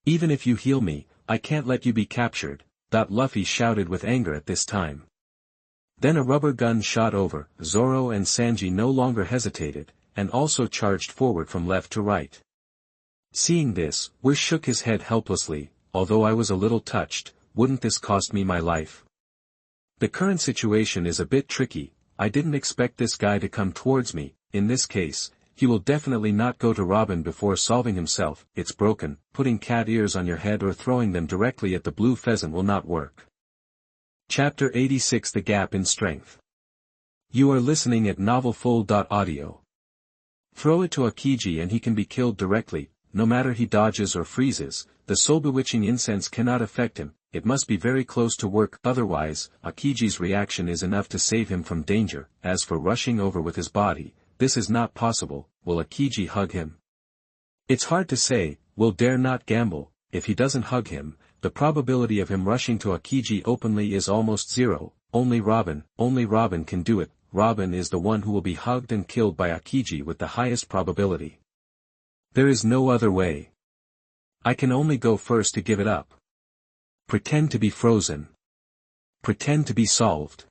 "Even if you heal me, I can't let you be captured." Luffy shouted with anger at this time. Then a rubber gun shot over. Zoro and Sanji no longer hesitated, and also charged forward from left to right. Seeing this, Weir shook his head helplessly. "Although I was a little touched, wouldn't this cost me my life? The current situation is a bit tricky. I didn't expect this guy to come towards me. In this case, he will definitely not go to Robin before solving himself. It's broken. Putting cat ears on your head or throwing them directly at the blue pheasant will not work." Chapter 86: The Gap in Strength. You are listening at novelfull.audio. Throw it to Aokiji and he can be killed directly. No matter he dodges or freezes, the soul-bewitching incense cannot affect him. It must be very close to work, otherwise, Aokiji's reaction is enough to save him from danger. As for rushing over with his body, this is not possible. Will Aokiji hug him? It's hard to say. Will dare not gamble. If he doesn't hug him, the probability of him rushing to Aokiji openly is almost zero. Only Robin can do it. Robin is the one who will be hugged and killed by Aokiji with the highest probability. There is no other way. I can only go first to give it up. Pretend to be frozen. Pretend to be solved.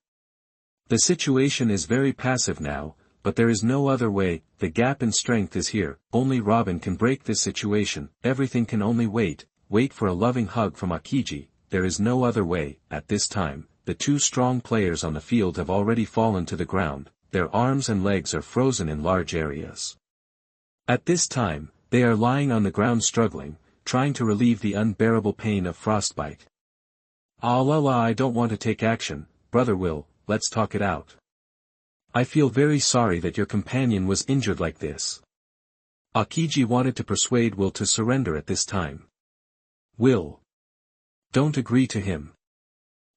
The situation is very passive now, but there is no other way. The gap in strength is here. Only Robin can break this situation. Everything can only wait for a loving hug from Aokiji. There is no other way. At this time, the two strong players on the field have already fallen to the ground. Their arms and legs are frozen in large areas. At this time, they are lying on the ground struggling, trying to relieve the unbearable pain of frostbite. Ah la la, I don't want to take action, Brother Will, let's talk it out. I feel very sorry that your companion was injured like this. Aokiji wanted to persuade Will to surrender at this time. Will. Don't agree to him.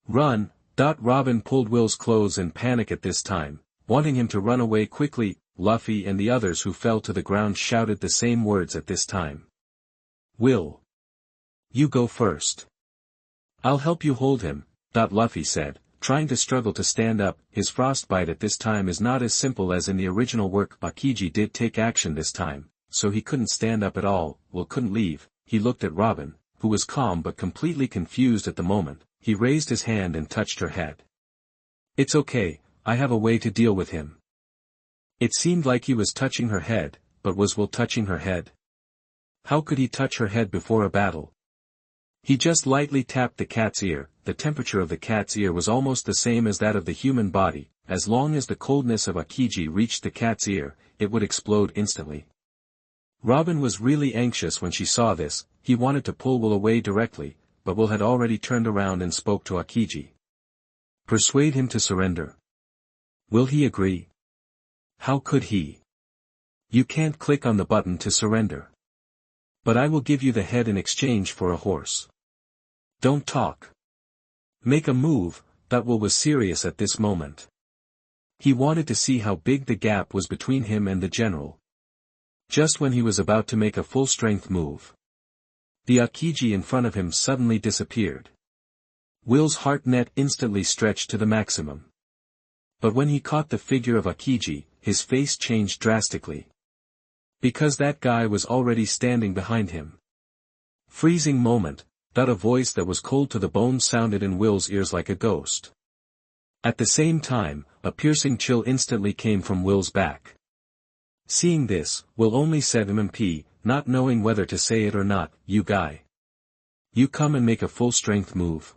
Run. Robin pulled Will's clothes in panic at this time, wanting him to run away quickly. Luffy and the others who fell to the ground shouted the same words at this time. Will. You go first. I'll help you hold him, Luffy said, trying to struggle to stand up. His frostbite at this time is not as simple as in the original work. Aokiji did take action this time, so he couldn't stand up at all. Will couldn't leave. He looked at Robin, who was calm but completely confused at the moment. He raised his hand and touched her head. It's okay, I have a way to deal with him. It seemed like he was touching her head, but was Will touching her head? How could he touch her head before a battle? He just lightly tapped the cat's ear. The temperature of the cat's ear was almost the same as that of the human body. As long as the coldness of Aokiji reached the cat's ear, it would explode instantly. Robin was really anxious when she saw this. He wanted to pull Will away directly, but Will had already turned around and spoke to Aokiji. Persuade him to surrender. Will he agree? How could he? You can't click on the button to surrender. But I will give you the head in exchange for a horse. Don't talk. Make a move. Will was serious at this moment. He wanted to see how big the gap was between him and the general. Just when he was about to make a full-strength move, the Aokiji in front of him suddenly disappeared. Will's heart net instantly stretched to the maximum. But when he caught the figure of Aokiji, his face changed drastically. Because that guy was already standing behind him. Freezing moment. A voice that was cold to the bone sounded in Will's ears like a ghost. At the same time, a piercing chill instantly came from Will's back. Seeing this, Will only said "MP," not knowing whether to say it or not. You guy. You come and make a full-strength move.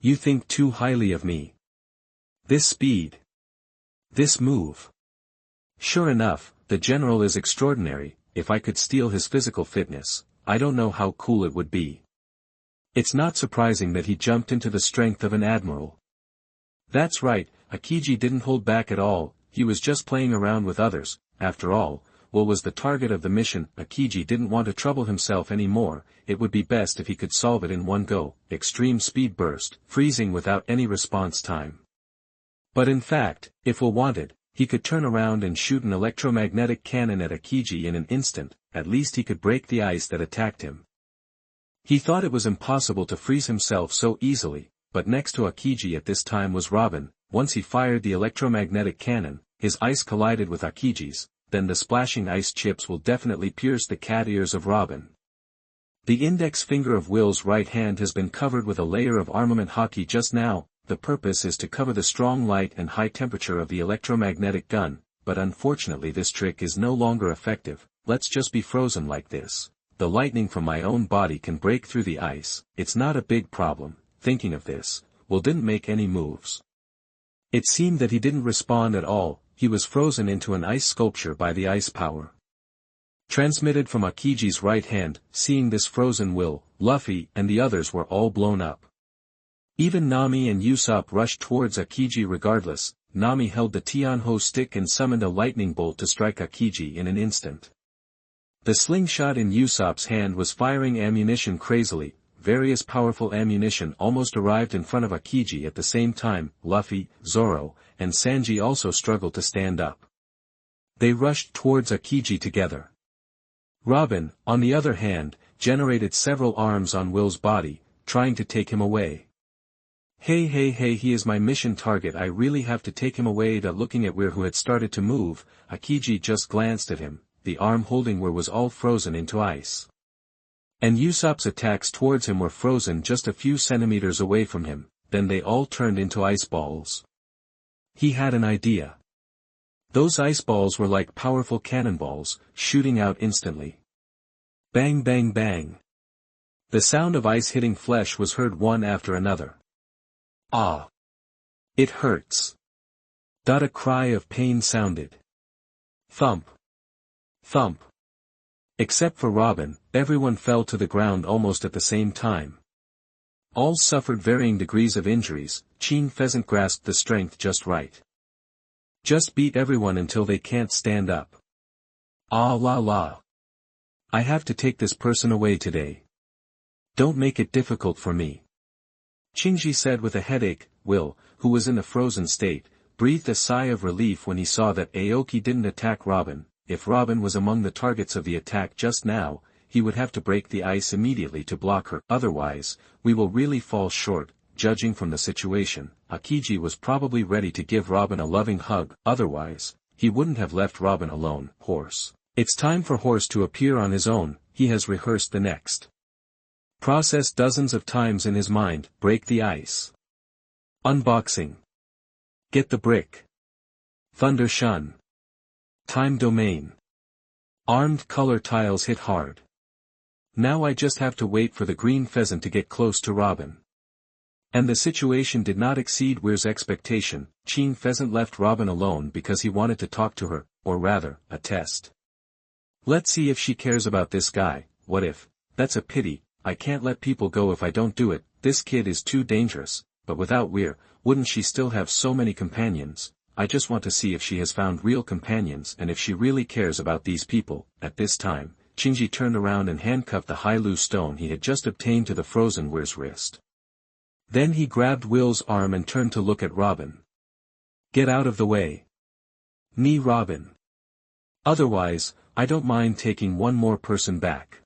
You think too highly of me. This speed. This move. Sure enough, the general is extraordinary. If I could steal his physical fitness, I don't know how cool it would be. It's not surprising that he jumped into the strength of an admiral. That's right, Aokiji didn't hold back at all. He was just playing around with others. After all, Will was the target of the mission. Aokiji didn't want to trouble himself anymore. It would be best if he could solve it in one go. Extreme speed burst, freezing without any response time. But in fact, if Will wanted, he could turn around and shoot an electromagnetic cannon at Aokiji in an instant. At least he could break the ice that attacked him. He thought it was impossible to freeze himself so easily, but next to Aokiji at this time was Robin. Once he fired the electromagnetic cannon, his ice collided with Aokiji's, then the splashing ice chips will definitely pierce the cat ears of Robin. The index finger of Will's right hand has been covered with a layer of armament hockey just now. The purpose is to cover the strong light and high temperature of the electromagnetic gun, but unfortunately this trick is no longer effective. Let's just be frozen like this. The lightning from my own body can break through the ice. It's not a big problem. Thinking of this, Will didn't make any moves. It seemed that he didn't respond at all. He was frozen into an ice sculpture by the ice power transmitted from Aokiji's right hand. Seeing this frozen Will, Luffy and the others were all blown up. Even Nami and Usopp rushed towards Aokiji regardless. Nami held the Tianho stick and summoned a lightning bolt to strike Aokiji in an instant. The slingshot in Usopp's hand was firing ammunition crazily. Various powerful ammunition almost arrived in front of Aokiji at the same time. Luffy, Zoro, and Sanji also struggled to stand up. They rushed towards Aokiji together. Robin, on the other hand, generated several arms on Will's body, trying to take him away. Hey hey hey, he is my mission target, I really have to take him away. Looking at Weir, who had started to move, Aokiji just glanced at him, the arm holding Weir was all frozen into ice. And Usopp's attacks towards him were frozen just a few centimeters away from him, then they all turned into ice balls. He had an idea. Those ice balls were like powerful cannonballs, shooting out instantly. Bang bang bang. The sound of ice hitting flesh was heard one after another. Ah! It hurts. A cry of pain sounded. Thump. Thump. Except for Robin, everyone fell to the ground almost at the same time. All suffered varying degrees of injuries. King Pheasant grasped the strength just right. Just beat everyone until they can't stand up. Ah la la. I have to take this person away today. Don't make it difficult for me. Shinji said with a headache. Will, who was in a frozen state, breathed a sigh of relief when he saw that Aoki didn't attack Robin. If Robin was among the targets of the attack just now, he would have to break the ice immediately to block her. Otherwise, we will really fall short. Judging from the situation, Aokiji was probably ready to give Robin a loving hug. Otherwise, he wouldn't have left Robin alone. Horse. It's time for Horse to appear on his own. He has rehearsed the next process dozens of times in his mind. Break the ice. Unboxing. Get the brick. Thunder shun. Time domain. Armed color tiles hit hard. Now I just have to wait for the green pheasant to get close to Robin. And the situation did not exceed Weir's expectation. King Pheasant left Robin alone because he wanted to talk to her, or rather, a test. Let's see if she cares about this guy. What if? That's a pity. I can't let people go if I don't do it. This kid is too dangerous. But without Weir, wouldn't she still have so many companions? I just want to see if she has found real companions and if she really cares about these people. At this time, Shinji turned around and handcuffed the Hailu stone he had just obtained to the frozen Weir's wrist. Then he grabbed Will's arm and turned to look at Robin. Get out of the way. Me Robin. Otherwise, I don't mind taking one more person back.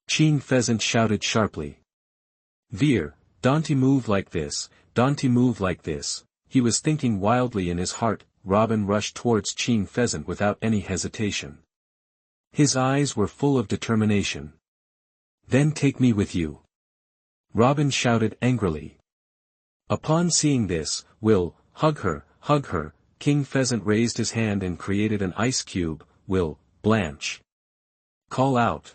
King Pheasant shouted sharply. Weir, don't move like this, don't move like this. He was thinking wildly in his heart. Robin rushed towards King Pheasant without any hesitation. His eyes were full of determination. Then take me with you. Robin shouted angrily. Upon seeing this, Will, hug her, hug her. King Pheasant raised his hand and created an ice cube. Will, blanch. Call out.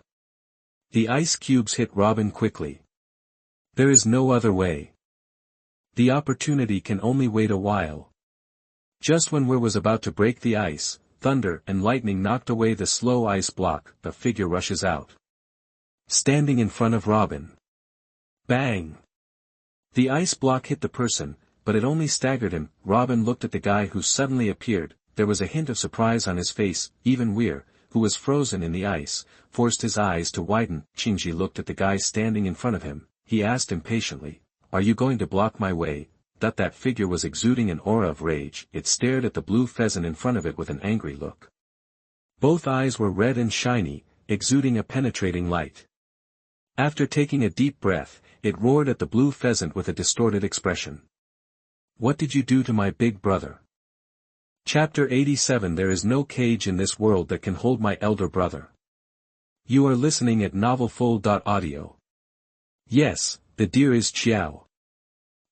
The ice cubes hit Robin quickly. There is no other way. The opportunity can only wait a while. Just when Weir was about to break the ice, thunder and lightning knocked away the slow ice block. A figure rushes out. Standing in front of Robin. Bang! The ice block hit the person, but it only staggered him. Robin looked at the guy who suddenly appeared. There was a hint of surprise on his face. Even Weir, who was frozen in the ice, forced his eyes to widen. Shinji looked at the guy standing in front of him. He asked impatiently, "Are you going to block my way?" That figure was exuding an aura of rage. It stared at the blue pheasant in front of it with an angry look. Both eyes were red and shiny, exuding a penetrating light. After taking a deep breath, it roared at the blue pheasant with a distorted expression. What did you do to my big brother? Chapter 87. There is no cage in this world that can hold my elder brother. You are listening at novelfull.audio. Yes, the deer is Xiao.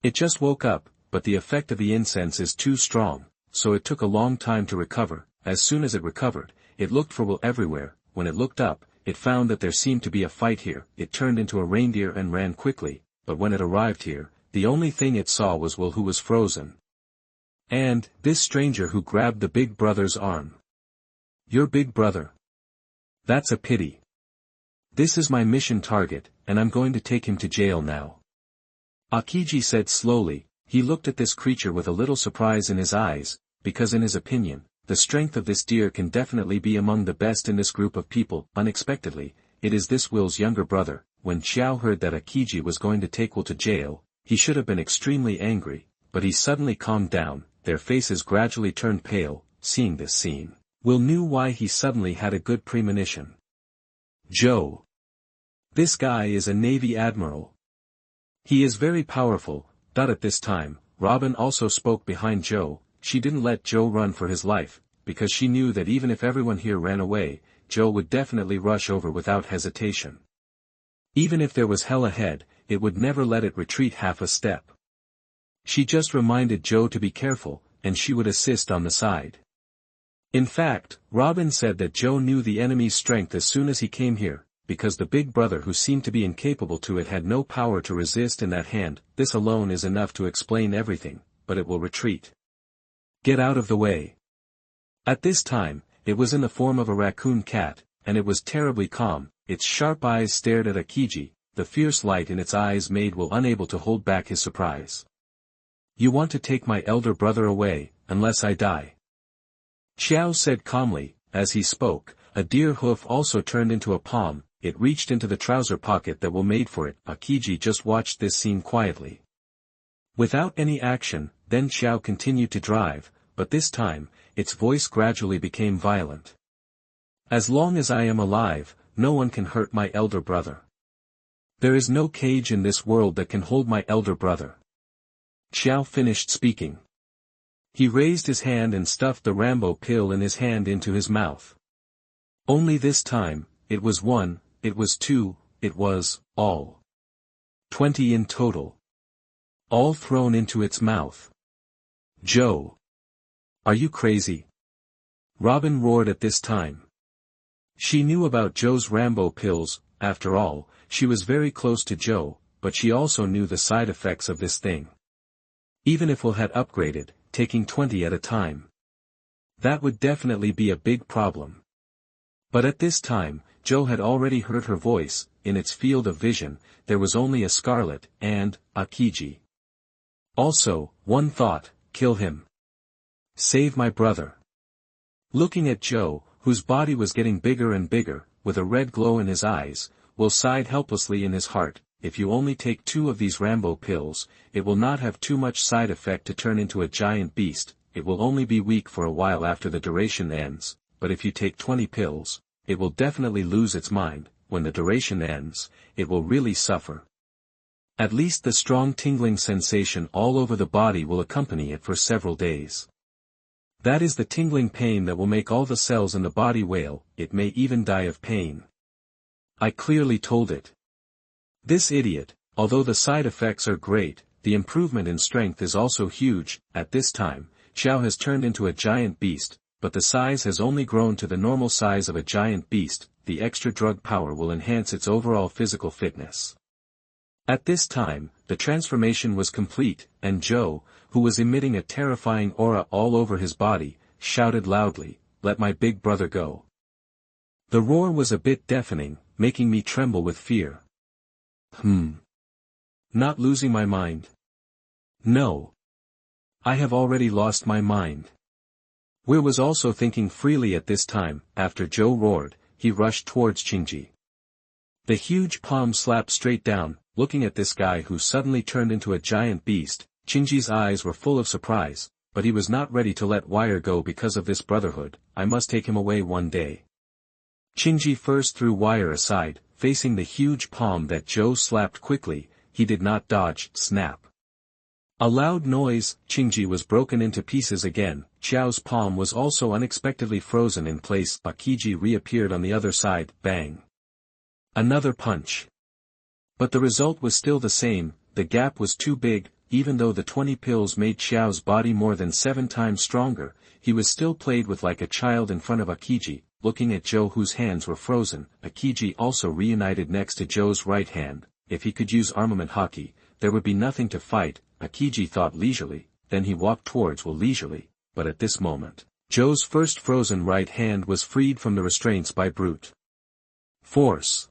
It just woke up, but the effect of the incense is too strong, so it took a long time to recover. As soon as it recovered, it looked for Will everywhere. When it looked up, it found that there seemed to be a fight here. It turned into a reindeer and ran quickly, but when it arrived here, the only thing it saw was Will, who was frozen. And this stranger who grabbed the big brother's arm. Your big brother. That's a pity. This is my mission target, and I'm going to take him to jail now. Aokiji said slowly. He looked at this creature with a little surprise in his eyes, because in his opinion, the strength of this deer can definitely be among the best in this group of people. Unexpectedly, it is this Will's younger brother. When Shao heard that Aokiji was going to take Will to jail, he should have been extremely angry, but he suddenly calmed down. Their faces gradually turned pale. Seeing this scene, Will knew why he suddenly had a good premonition. Joe. This guy is a Navy admiral. He is very powerful. thought at this time, Robin also spoke behind Joe. She didn't let Joe run for his life, because she knew that even if everyone here ran away, Joe would definitely rush over without hesitation. Even if there was hell ahead, it would never let it retreat half a step. She just reminded Joe to be careful, and she would assist on the side. In fact, Robin said that Joe knew the enemy's strength as soon as he came here, because the big brother who seemed to be incapable to it had no power to resist in that hand. This alone is enough to explain everything, but it will retreat. Get out of the way. At this time, it was in the form of a raccoon cat, and it was terribly calm. Its sharp eyes stared at Aokiji, the fierce light in its eyes made Will unable to hold back his surprise. You want to take my elder brother away, unless I die. Shao said calmly. As he spoke, a deer hoof also turned into a palm. It reached into the trouser pocket that Will made for it. Aokiji just watched this scene quietly. Without any action, then Shao continued to drive, but this time, its voice gradually became violent. As long as I am alive, no one can hurt my elder brother. There is no cage in this world that can hold my elder brother. Shao finished speaking. He raised his hand and stuffed the Rambo pill in his hand into his mouth. Only this time, it was 1, it was 2, it was, all. 20 in total. All thrown into its mouth. Joe! Are you crazy? Robin roared at this time. She knew about Joe's Rambo pills. After all, she was very close to Joe, but she also knew the side effects of this thing. Even if Will had upgraded, taking 20 at a time, that would definitely be a big problem. But at this time, Joe had already heard her voice. In its field of vision, there was only a Scarlet, and, Aokiji. Also, one thought, kill him. Save my brother. Looking at Joe, whose body was getting bigger and bigger, with a red glow in his eyes, Will sighed helplessly in his heart. If you only take 2 of these Rambo pills, it will not have too much side effect to turn into a giant beast. It will only be weak for a while after the duration ends, but if you take 20 pills, it will definitely lose its mind. When the duration ends, it will really suffer. At least the strong tingling sensation all over the body will accompany it for several days. That is the tingling pain that will make all the cells in the body wail. It may even die of pain. I clearly told it. This idiot, although the side effects are great, the improvement in strength is also huge. At this time, Shao has turned into a giant beast, but the size has only grown to the normal size of a giant beast. The extra drug power will enhance its overall physical fitness. At this time, the transformation was complete, and Joe, who was emitting a terrifying aura all over his body, shouted loudly, "Let my big brother go." The roar was a bit deafening, making me tremble with fear. Not losing my mind? No. I have already lost my mind. Weir was also thinking freely at this time. After Joe roared, he rushed towards Shinji. The huge palm slapped straight down. Looking at this guy who suddenly turned into a giant beast, Shinji's eyes were full of surprise, but he was not ready to let Weir go because of this brotherhood. I must take him away one day. Shinji first threw Weir aside, facing the huge palm that Joe slapped quickly. He did not dodge. Snap. A loud noise. Shinji was broken into pieces again. Xiao's palm was also unexpectedly frozen in place. Aokiji reappeared on the other side. Bang. Another punch. But the result was still the same. The gap was too big. Even though the 20 pills made Xiao's body more than 7 times stronger, he was still played with like a child in front of Aokiji. Looking at Joe, whose hands were frozen, Aokiji also reunited next to Joe's right hand. If he could use armament haki, there would be nothing to fight. Aokiji thought leisurely, then he walked towards Will leisurely, but at this moment, Joe's first frozen right hand was freed from the restraints by brute force.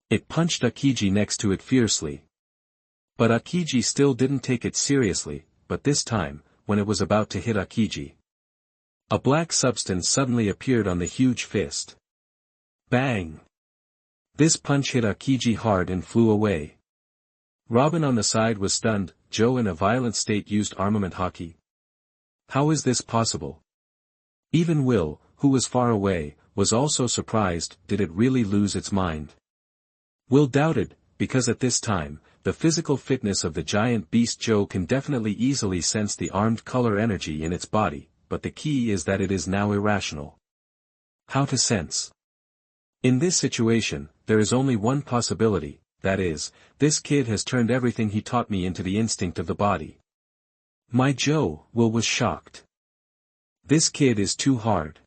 It punched Aokiji next to it fiercely. But Aokiji still didn't take it seriously. But this time, when it was about to hit Aokiji, a black substance suddenly appeared on the huge fist. Bang! This punch hit Aokiji hard and flew away. Robin on the side was stunned. Joe in a violent state used armament haki. How is this possible? Even Will, who was far away, was also surprised. Did it really lose its mind? Will doubted, because at this time, the physical fitness of the giant beast Joe can definitely easily sense the armed color energy in its body, but the key is that it is now irrational. How to sense? In this situation, there is only one possibility, that is, this kid has turned everything he taught me into the instinct of the body. My Joe, Will was shocked. This kid is too hard.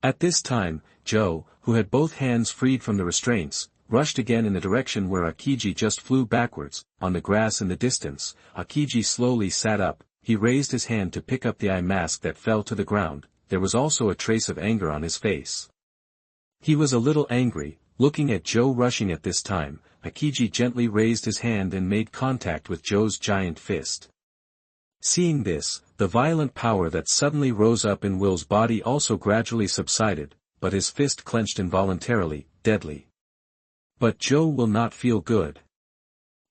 At this time, Joe, who had both hands freed from the restraints, rushed again in the direction where Aokiji just flew backwards. On the grass in the distance, Aokiji slowly sat up, he raised his hand to pick up the eye mask that fell to the ground. There was also a trace of anger on his face. He was a little angry, looking at Joe rushing at this time. Aokiji gently raised his hand and made contact with Joe's giant fist. Seeing this, the violent power that suddenly rose up in Will's body also gradually subsided, but his fist clenched involuntarily, deadly. But Joe will not feel good.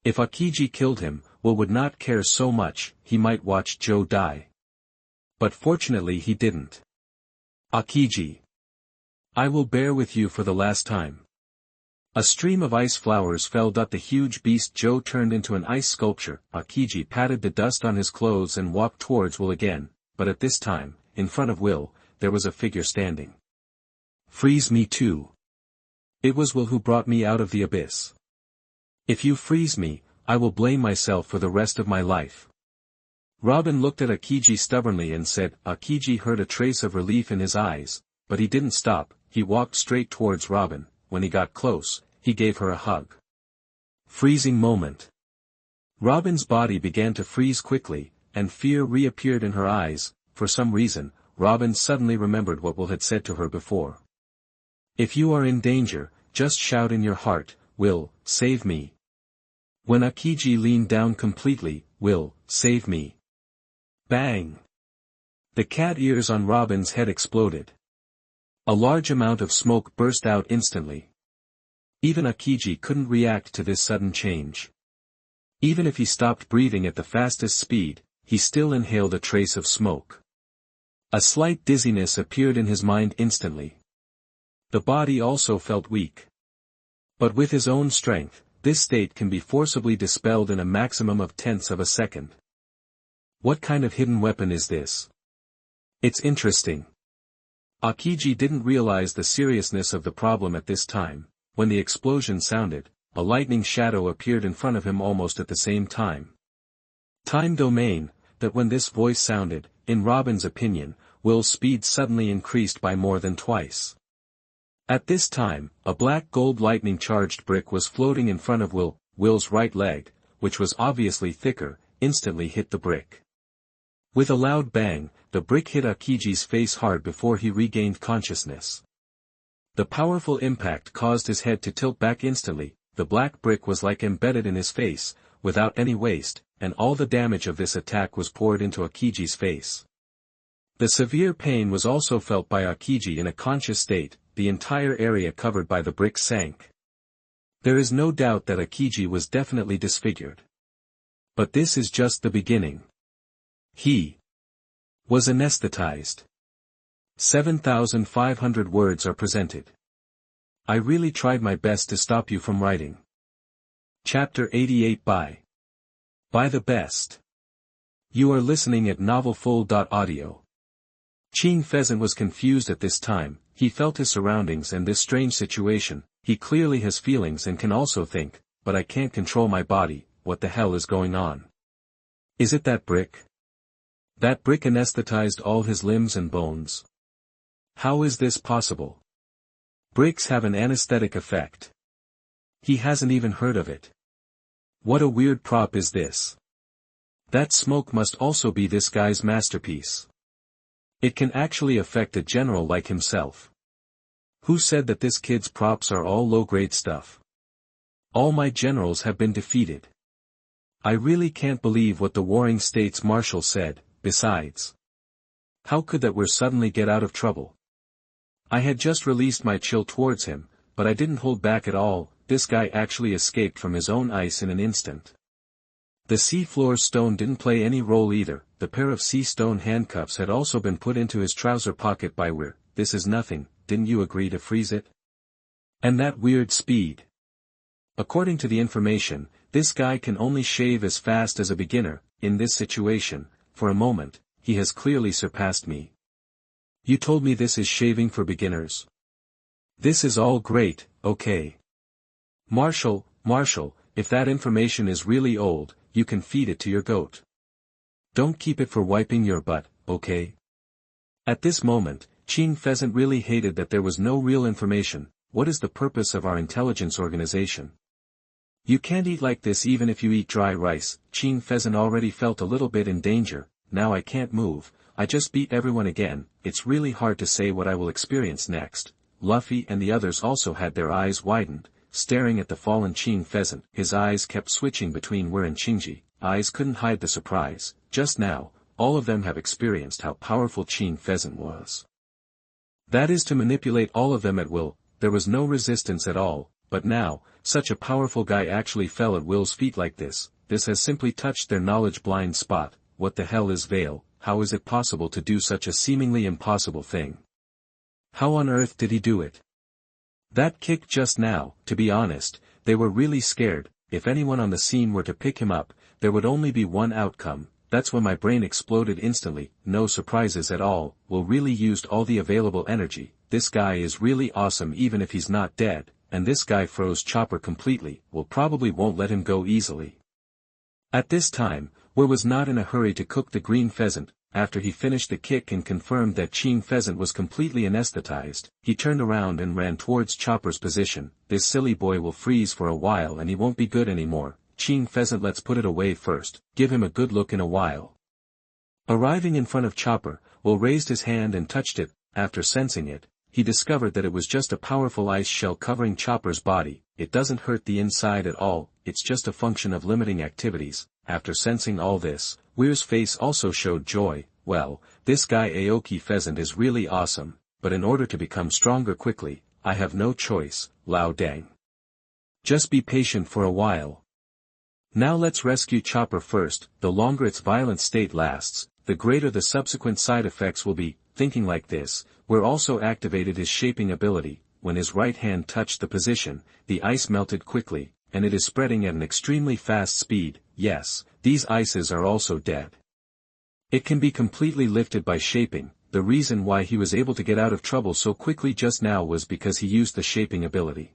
If Aokiji killed him, Will would not care so much, he might watch Joe die. But fortunately he didn't. Aokiji. I will bear with you for the last time. A stream of ice flowers fell. The huge beast Joe turned into an ice sculpture. Aokiji patted the dust on his clothes and walked towards Will again, but at this time, in front of Will, there was a figure standing. Freeze me too. It was Will who brought me out of the abyss. If you freeze me, I will blame myself for the rest of my life. Robin looked at Aokiji stubbornly and said. Aokiji heard a trace of relief in his eyes, but he didn't stop. He walked straight towards Robin. When he got close, he gave her a hug. Freezing moment. Robin's body began to freeze quickly, and fear reappeared in her eyes. For some reason, Robin suddenly remembered what Will had said to her before. If you are in danger, just shout in your heart, Will, save me. When Aokiji leaned down completely, Will, save me. Bang! The cat ears on Robin's head exploded. A large amount of smoke burst out instantly. Even Aokiji couldn't react to this sudden change. Even if he stopped breathing at the fastest speed, he still inhaled a trace of smoke. A slight dizziness appeared in his mind instantly. The body also felt weak. But with his own strength, this state can be forcibly dispelled in a maximum of tenths of a second. What kind of hidden weapon is this? It's interesting. Aokiji didn't realize the seriousness of the problem at this time. When the explosion sounded, a lightning shadow appeared in front of him almost at the same time. Time domain, that when this voice sounded, in Robin's opinion, Will's speed suddenly increased by more than twice. At this time, a black gold lightning-charged brick was floating in front of Will. Will's right leg, which was obviously thicker, instantly hit the brick. With a loud bang, the brick hit Aokiji's face hard before he regained consciousness. The powerful impact caused his head to tilt back instantly. The black brick was like embedded in his face, without any waste, and all the damage of this attack was poured into Aokiji's face. The severe pain was also felt by Aokiji in a conscious state. The entire area covered by the brick sank. There is no doubt that Aokiji was definitely disfigured. But this is just the beginning. He was anesthetized. 7,500 words are presented. I really tried my best to stop you from writing. Chapter 88 by the best. You are listening at novelfull.audio. Ching Pheasant was confused at this time. He felt his surroundings and this strange situation. He clearly has feelings and can also think, but I can't control my body. What the hell is going on? Is it that brick? That brick anesthetized all his limbs and bones. How is this possible? Bricks have an anesthetic effect. He hasn't even heard of it. What a weird prop is this? That smoke must also be this guy's masterpiece. It can actually affect a general like himself. Who said that this kid's props are all low-grade stuff? All my generals have been defeated. I really can't believe what the Warring States Marshal said. Besides, how could that Weir suddenly get out of trouble? I had just released my chill towards him, but I didn't hold back at all. This guy actually escaped from his own ice in an instant. The sea floor stone didn't play any role either. The pair of sea stone handcuffs had also been put into his trouser pocket by Weir. This is nothing, didn't you agree to freeze it? And that weird speed. According to the information, This guy can only shave as fast as a beginner. In this situation, for a moment, he has clearly surpassed me. You told me this is shaving for beginners. This is all great, okay. Marshall, if that information is really old, you can feed it to your goat. Don't keep it for wiping your butt, okay? At this moment, Qing Pheasant really hated that there was no real information. What is the purpose of our intelligence organization? You can't eat like this even if you eat dry rice. Qing Pheasant already felt a little bit in danger. Now I can't move, I just beat everyone again. It's really hard to say what I will experience next. Luffy and the others also had their eyes widened, staring at the fallen Qing Pheasant. His eyes kept switching between Weir and Qingji. Eyes couldn't hide the surprise. Just now, all of them have experienced how powerful Qing Pheasant was. That is to manipulate all of them at will. There was no resistance at all, but now, such a powerful guy actually fell at Will's feet like this. This has simply touched their knowledge blind spot. What the hell is Veil? How is it possible to do such a seemingly impossible thing? How on earth did he do it? That kick just now, to be honest, they were really scared. If anyone on the scene were to pick him up, there would only be one outcome. That's when my brain exploded instantly. No surprises at all. Will really used all the available energy. This guy is really awesome even if he's not dead, and this guy froze Chopper completely. Will probably won't let him go easily. At this time, Weir was not in a hurry to cook the green pheasant. After he finished the kick and confirmed that Qing Pheasant was completely anesthetized, he turned around and ran towards Chopper's position. This silly boy will freeze for a while and he won't be good anymore. Qing Pheasant, let's put it away first, give him a good look in a while. Arriving in front of Chopper, Will raised his hand and touched it. After sensing it, he discovered that it was just a powerful ice shell covering Chopper's body. It doesn't hurt the inside at all, it's just a function of limiting activities. After sensing all this, Weir's face also showed joy. Well, this guy Aokiji Pheasant is really awesome, but in order to become stronger quickly, I have no choice, Lao Dang. Just be patient for a while. Now let's rescue Chopper first. The longer its violent state lasts, the greater the subsequent side effects will be. Thinking like this, Weir also activated his shaping ability. When his right hand touched the position, the ice melted quickly, and it is spreading at an extremely fast speed. Yes, these ices are also dead. It can be completely lifted by shaping. The reason why he was able to get out of trouble so quickly just now was because he used the shaping ability.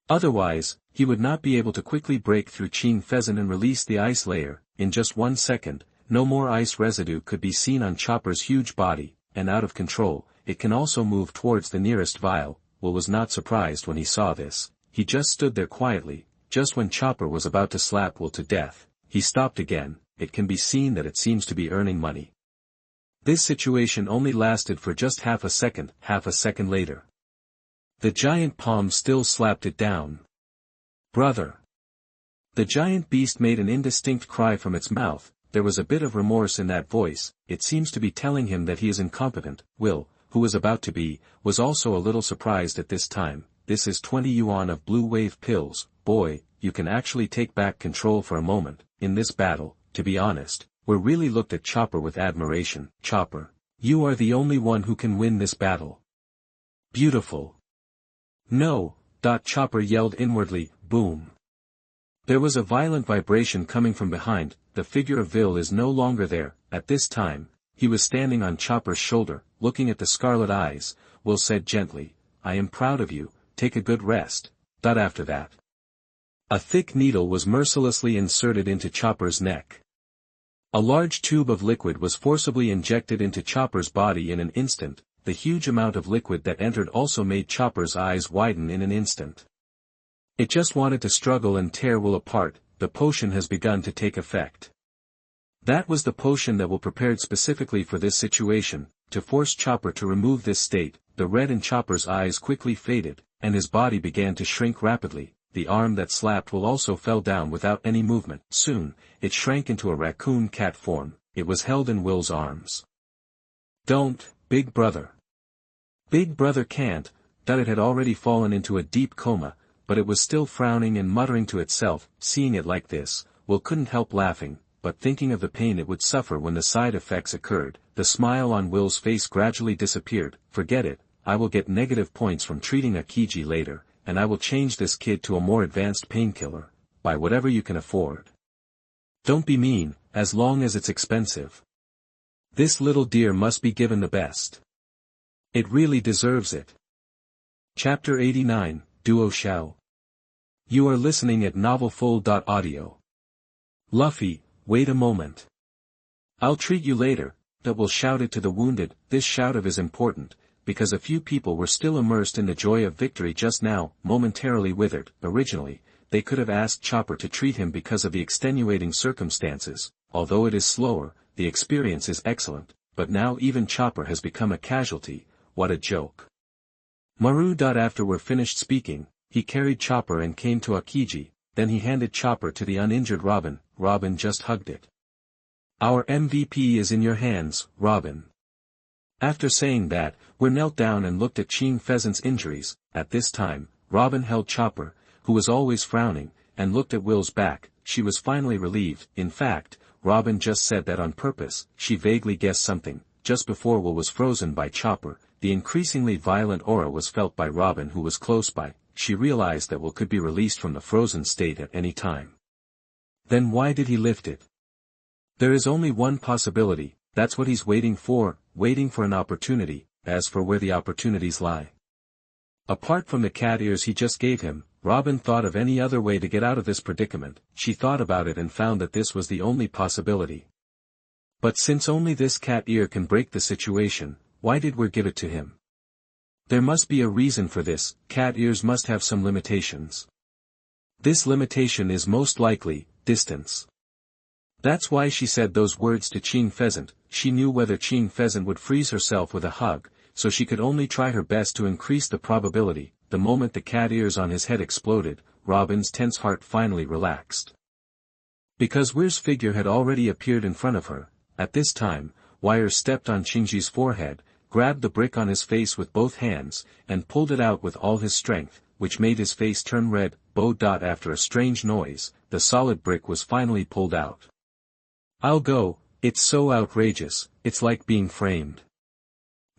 Otherwise, he would not be able to quickly break through Qing Pheasant and release the ice layer. In just 1 second, no more ice residue could be seen on Chopper's huge body, and out of control, it can also move towards the nearest vial. Will was not surprised when he saw this. He just stood there quietly. Just when Chopper was about to slap Will to death, he stopped again. It can be seen that it seems to be earning money. This situation only lasted for just half a second later. The giant palm still slapped it down. Brother! The giant beast made an indistinct cry from its mouth. There was a bit of remorse in that voice. It seems to be telling him that he is incompetent. Will, who was about to be, was also a little surprised at this time. This is 20 yuan of blue wave pills. Boy, you can actually take back control for a moment. In this battle, to be honest, Weir really looked at Chopper with admiration. Chopper, you are the only one who can win this battle. Beautiful. No, Chopper yelled inwardly. Boom. There was a violent vibration coming from behind. The figure of Vil is no longer there. At this time, he was standing on Chopper's shoulder, looking at the scarlet eyes. Will said gently, I am proud of you, take a good rest. After that, a thick needle was mercilessly inserted into Chopper's neck. A large tube of liquid was forcibly injected into Chopper's body in an instant. The huge amount of liquid that entered also made Chopper's eyes widen in an instant. It just wanted to struggle and tear Will apart. The potion has begun to take effect. That was the potion that Will prepared specifically for this situation, to force Chopper to remove this state. The red in Chopper's eyes quickly faded, and his body began to shrink rapidly. The arm that slapped Will also fell down without any movement. Soon, it shrank into a raccoon cat form. It was held in Will's arms. Don't, big brother. Big brother can't. It had already fallen into a deep coma, but it was still frowning and muttering to itself. Seeing it like this, Will couldn't help laughing, but thinking of the pain it would suffer when the side effects occurred, the smile on Will's face gradually disappeared. Forget it, I will get negative points from treating Aokiji later, and I will change this kid to a more advanced painkiller. buy whatever you can afford. Don't be mean, as long as it's expensive. This little deer must be given the best. It really deserves it. Chapter 89, Duo Shao. You are listening at novelfull.audio. Luffy, wait a moment. I'll treat you later, that will shouted to the wounded. This shout of is important, because a few people were still immersed in the joy of victory just now, momentarily withered. Originally, they could have asked Chopper to treat him because of the extenuating circumstances. Although it is slower, the experience is excellent, but now even Chopper has become a casualty. What a joke. Maru. After we're finished speaking, he carried Chopper and came to Aokiji, then he handed Chopper to the uninjured Robin. Robin just hugged it. Our MVP is in your hands, Robin. After saying that, Weir knelt down and looked at King Pheasant's injuries. At this time, Robin held Chopper, who was always frowning, and looked at Will's back. She was finally relieved. In fact, Robin just said that on purpose. She vaguely guessed something. Just before Will was frozen by Chopper, the increasingly violent aura was felt by Robin, who was close by. She realized that Will could be released from the frozen state at any time. Then why did he lift it? There is only one possibility. That's what he's waiting for an opportunity. As for where the opportunities lie, apart from the cat ears he just gave him, Robin thought of any other way to get out of this predicament. She thought about it and found that this was the only possibility. But since only this cat ear can break the situation, why did Weir give it to him? There must be a reason for this. Cat ears must have some limitations. This limitation is most likely distance. That's why she said those words to King Pheasant. She knew whether King Pheasant would freeze herself with a hug, so she could only try her best to increase the probability. The moment the cat ears on his head exploded, Robin's tense heart finally relaxed. Because Weir's figure had already appeared in front of her, at this time, Weir stepped on Shinji's forehead, grabbed the brick on his face with both hands, and pulled it out with all his strength, which made his face turn red. After a strange noise, the solid brick was finally pulled out. I'll go, it's so outrageous, it's like being framed.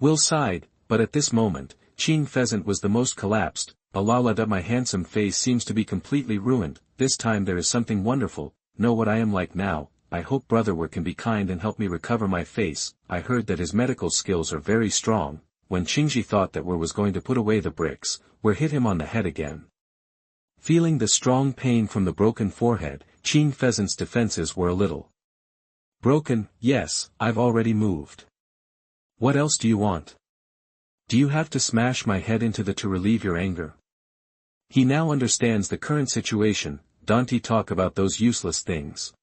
Will sighed, but at this moment, King Pheasant was the most collapsed. My handsome face seems to be completely ruined. This time there is something wonderful. Know what I am like now. I hope Brother Weir can be kind and help me recover my face. I heard that his medical skills are very strong. When Shinji thought that Weir was going to put away the bricks, Weir hit him on the head again. Feeling the strong pain from the broken forehead, King Pheasant's defenses were a little broken. Yes, I've already moved. What else do you want? Do you have to smash my head into the to relieve your anger? He now understands the current situation. Don't talk about those useless things.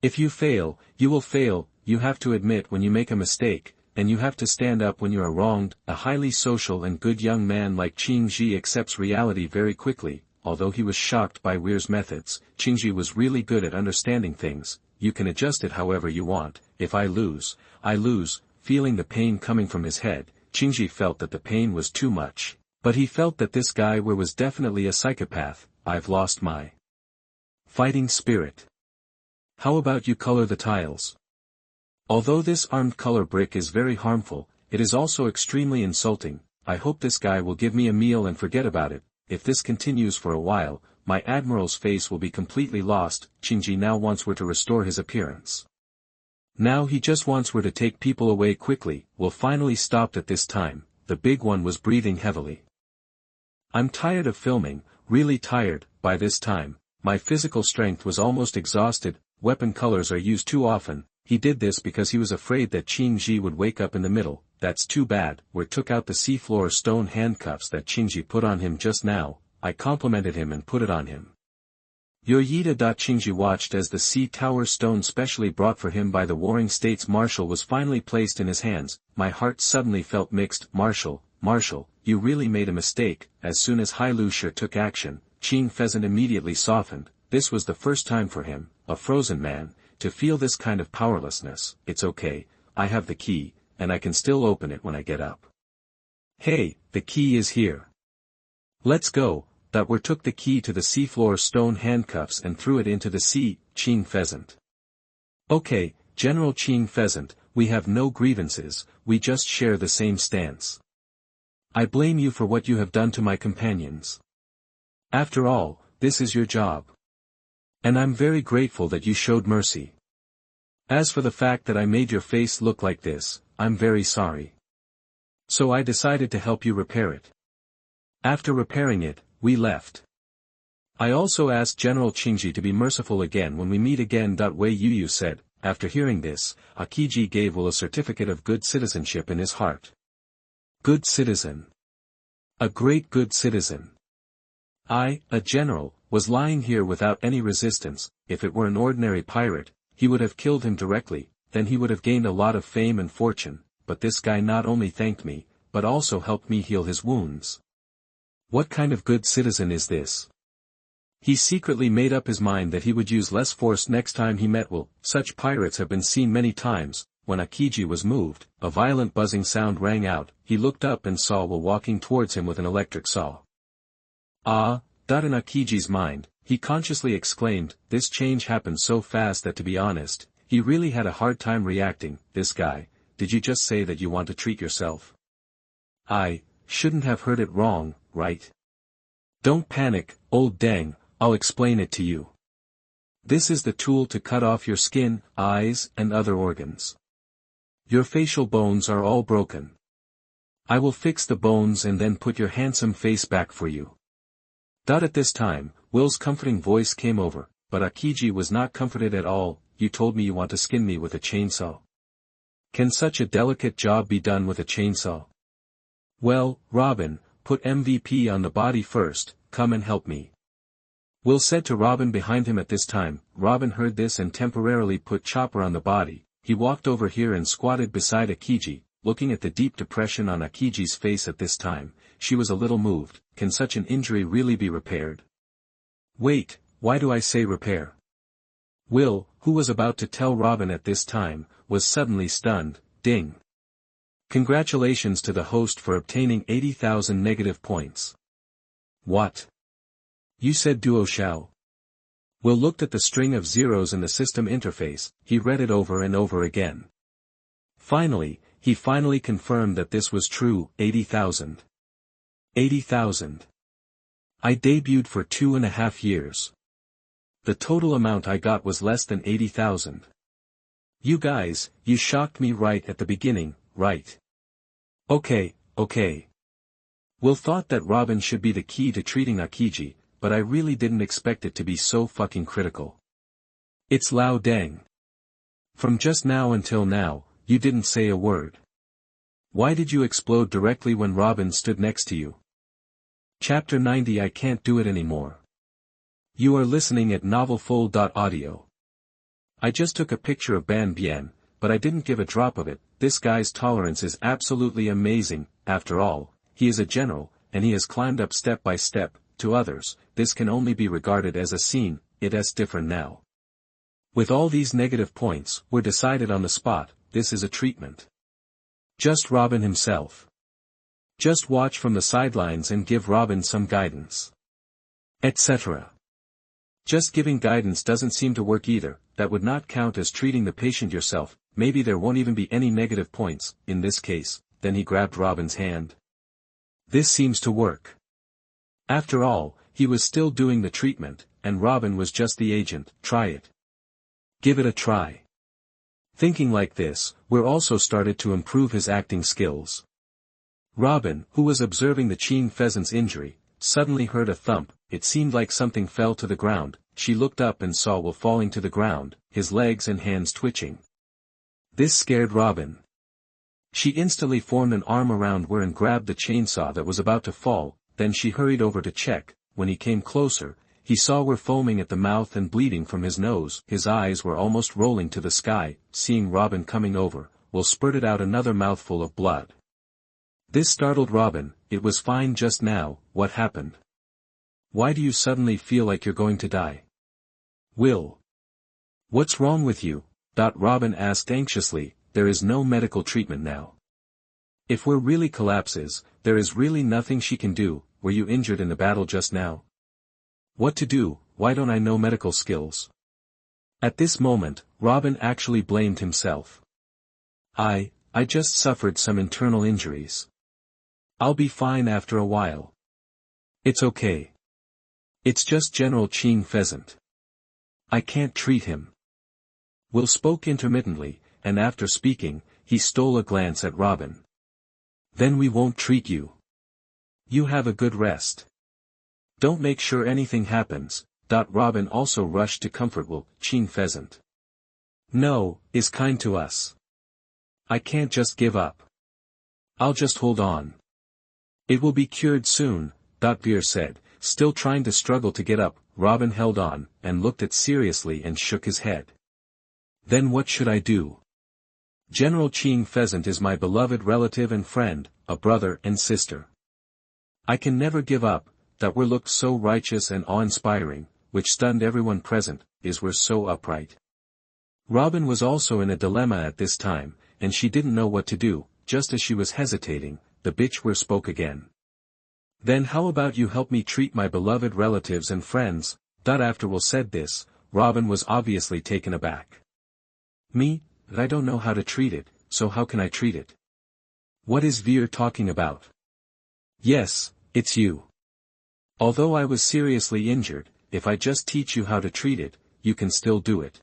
If you fail, you will fail. You have to admit when you make a mistake, and you have to stand up when you are wronged. A highly social and good young man like Shinji accepts reality very quickly. Although he was shocked by Weir's methods, Shinji was really good at understanding things. You can adjust it however you want. If I lose, I lose. Feeling the pain coming from his head, Shinji felt that the pain was too much. But he felt that this guy Weir was definitely a psychopath. I've lost my fighting spirit. How about you color the tiles? Although this armed color brick is very harmful, it is also extremely insulting. I hope this guy will give me a meal and forget about it. If this continues for a while, my admiral's face will be completely lost. Shinji now wants Weir to restore his appearance. Now he just wants Weir to take people away quickly. Will finally stopped at this time. The big one was breathing heavily. I'm tired of filming, really tired. By this time, my physical strength was almost exhausted. Weapon colors are used too often. He did this because he was afraid that Shinji would wake up in the middle. That's too bad. Weir took out the seafloor stone handcuffs that Shinji put on him just now. I complimented him and put it on him. Yoyita. Shinji watched as the sea tower stone specially brought for him by the Warring States Marshal was finally placed in his hands. My heart suddenly felt mixed. Marshal, you really made a mistake. As soon as Hailusha took action, King Pheasant immediately softened. This was the first time for him, a frozen man, to feel this kind of powerlessness. It's okay, I have the key, and I can still open it when I get up. Hey, the key is here. Let's go. Weir took the key to the seafloor stone handcuffs and threw it into the sea. King Pheasant. Okay, General King Pheasant, we have no grievances, we just share the same stance. I blame you for what you have done to my companions. After all, this is your job. And I'm very grateful that you showed mercy. As for the fact that I made your face look like this, I'm very sorry. So I decided to help you repair it. After repairing it, we left. I also asked General Chinji to be merciful again when we meet again. Wei Yu said. After hearing this, Aokiji gave Will a certificate of good citizenship in his heart. Good citizen. A great good citizen. I, a general, was lying here without any resistance. If it were an ordinary pirate, he would have killed him directly, then he would have gained a lot of fame and fortune, but this guy not only thanked me, but also helped me heal his wounds. What kind of good citizen is this? He secretly made up his mind that he would use less force next time he met Will. Such pirates have been seen many times. When Aokiji was moved, a violent buzzing sound rang out. He looked up and saw Will walking towards him with an electric saw. Ah, in Aokiji's mind, he consciously exclaimed, this change happened so fast that to be honest, he really had a hard time reacting. This guy, did you just say that you want to treat yourself? I shouldn't have heard it wrong, right? Don't panic, old dang, I'll explain it to you. This is the tool to cut off your skin, eyes, and other organs. Your facial bones are all broken. I will fix the bones and then put your handsome face back for you. At this time, Will's comforting voice came over, but Aokiji was not comforted at all. You told me you want to skin me with a chainsaw. Can such a delicate job be done with a chainsaw? Well, Robin, put MVP on the body first, come and help me. Will said to Robin behind him at this time. Robin heard this and temporarily put Chopper on the body. He walked over here and squatted beside Aokiji, looking at the deep depression on Aokiji's face at this time. She was a little moved. Can such an injury really be repaired? Wait, why do I say repair? Will, who was about to tell Robin at this time, was suddenly stunned. Ding. Congratulations to the host for obtaining 80,000 negative points. What? You said duo Shao. Will looked at the string of zeros in the system interface. He read it over and over again. Finally, he confirmed that this was true. 80,000. 80,000. I debuted for 2.5 years. The total amount I got was less than 80,000. You guys, you shocked me right at the beginning, right? Okay. Will thought that Robin should be the key to treating Aokiji, but I really didn't expect it to be so fucking critical. It's Lao Deng. From just now until now, you didn't say a word. Why did you explode directly when Robin stood next to you? Chapter 90. I can't do it anymore. You are listening at novelfull.audio. I just took a picture of Ban Bien, but I didn't give a drop of it. This guy's tolerance is absolutely amazing. After all, he is a general, and he has climbed up step by step. To others, this can only be regarded as a scene. It's different now. With all these negative points, were decided on the spot. This is a treatment. Just Robin himself. Just watch from the sidelines and give Robin some guidance. Etc. Just giving guidance doesn't seem to work either. That would not count as treating the patient yourself. Maybe there won't even be any negative points, in this case. Then he grabbed Robin's hand. This seems to work. After all, he was still doing the treatment, and Robin was just the agent. Try it. Give it a try. Thinking like this, Weir also started to improve his acting skills. Robin, who was observing the Qing pheasant's injury, suddenly heard a thump. It seemed like something fell to the ground. She looked up and saw Will falling to the ground, his legs and hands twitching. This scared Robin. She instantly formed an arm around Weir and grabbed the chainsaw that was about to fall. Then she hurried over to check. When he came closer, he saw Weir foaming at the mouth and bleeding from his nose. His eyes were almost rolling to the sky. Seeing Robin coming over, Will spurted out another mouthful of blood. This startled Robin. It was fine just now. What happened? Why do you suddenly feel like you're going to die? Will. What's wrong with you? Robin asked anxiously. There is no medical treatment now. If Weir really collapses, there is really nothing she can do. Were you injured in the battle just now? What to do? Why don't I know medical skills? At this moment, Robin actually blamed himself. I just suffered some internal injuries. I'll be fine after a while. It's okay. It's just General Qing pheasant. I can't treat him. Will spoke intermittently, and after speaking, he stole a glance at Robin. Then we won't treat you. You have a good rest. Don't make sure anything happens. Robin also rushed to comfort Will, King Pheasant. No, is kind to us. I can't just give up. I'll just hold on. It will be cured soon, Weir said, still trying to struggle to get up. Robin held on, and looked at seriously and shook his head. Then what should I do? General King Pheasant is my beloved relative and friend, a brother and sister. I can never give up. Weir looked so righteous and awe-inspiring, which stunned everyone present, Weir so upright. Robin was also in a dilemma at this time, and she didn't know what to do. Just as she was hesitating, the bitch Weir spoke again. Then how about you help me treat my beloved relatives and friends? After Will said this, Robin was obviously taken aback. Me? I don't know how to treat it, so how can I treat it? What is Weir talking about? Yes, it's you. Although I was seriously injured, if I just teach you how to treat it, you can still do it.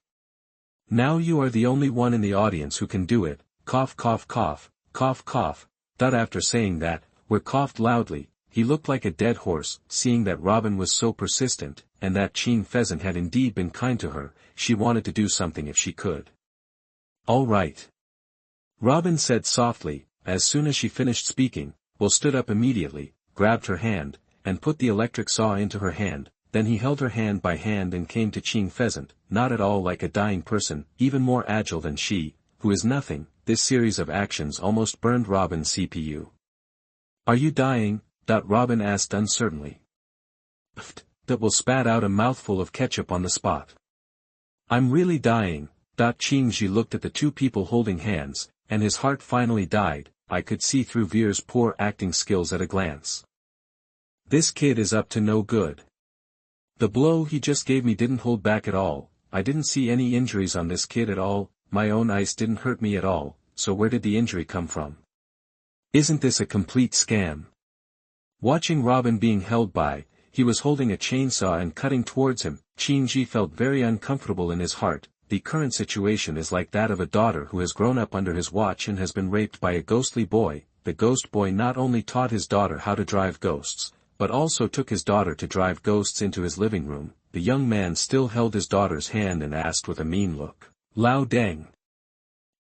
Now you are the only one in the audience who can do it. Cough cough cough, cough cough. After saying that, Weir coughed loudly. He looked like a dead horse. Seeing that Robin was so persistent, and that King Pheasant had indeed been kind to her, she wanted to do something if she could. All right. Robin said softly. As soon as she finished speaking, Will stood up immediately, grabbed her hand, and put the electric saw into her hand. Then he held her hand by hand and came to King Pheasant, not at all like a dying person, even more agile than she, who is nothing. This series of actions almost burned Robin's CPU. Are you dying? Robin asked uncertainly. Will spat out a mouthful of ketchup on the spot. I'm really dying. Qingji looked at the two people holding hands, and his heart finally died. I could see through Weir's poor acting skills at a glance. This kid is up to no good. The blow he just gave me didn't hold back at all. I didn't see any injuries on this kid at all. My own ice didn't hurt me at all, so where did the injury come from? Isn't this a complete scam? Watching Robin being held by, he was holding a chainsaw and cutting towards him. Qingji felt very uncomfortable in his heart. The current situation is like that of a daughter who has grown up under his watch and has been raped by a ghostly boy. The ghost boy not only taught his daughter how to drive ghosts, but also took his daughter to drive ghosts into his living room. The young man still held his daughter's hand and asked with a mean look, Lao Deng.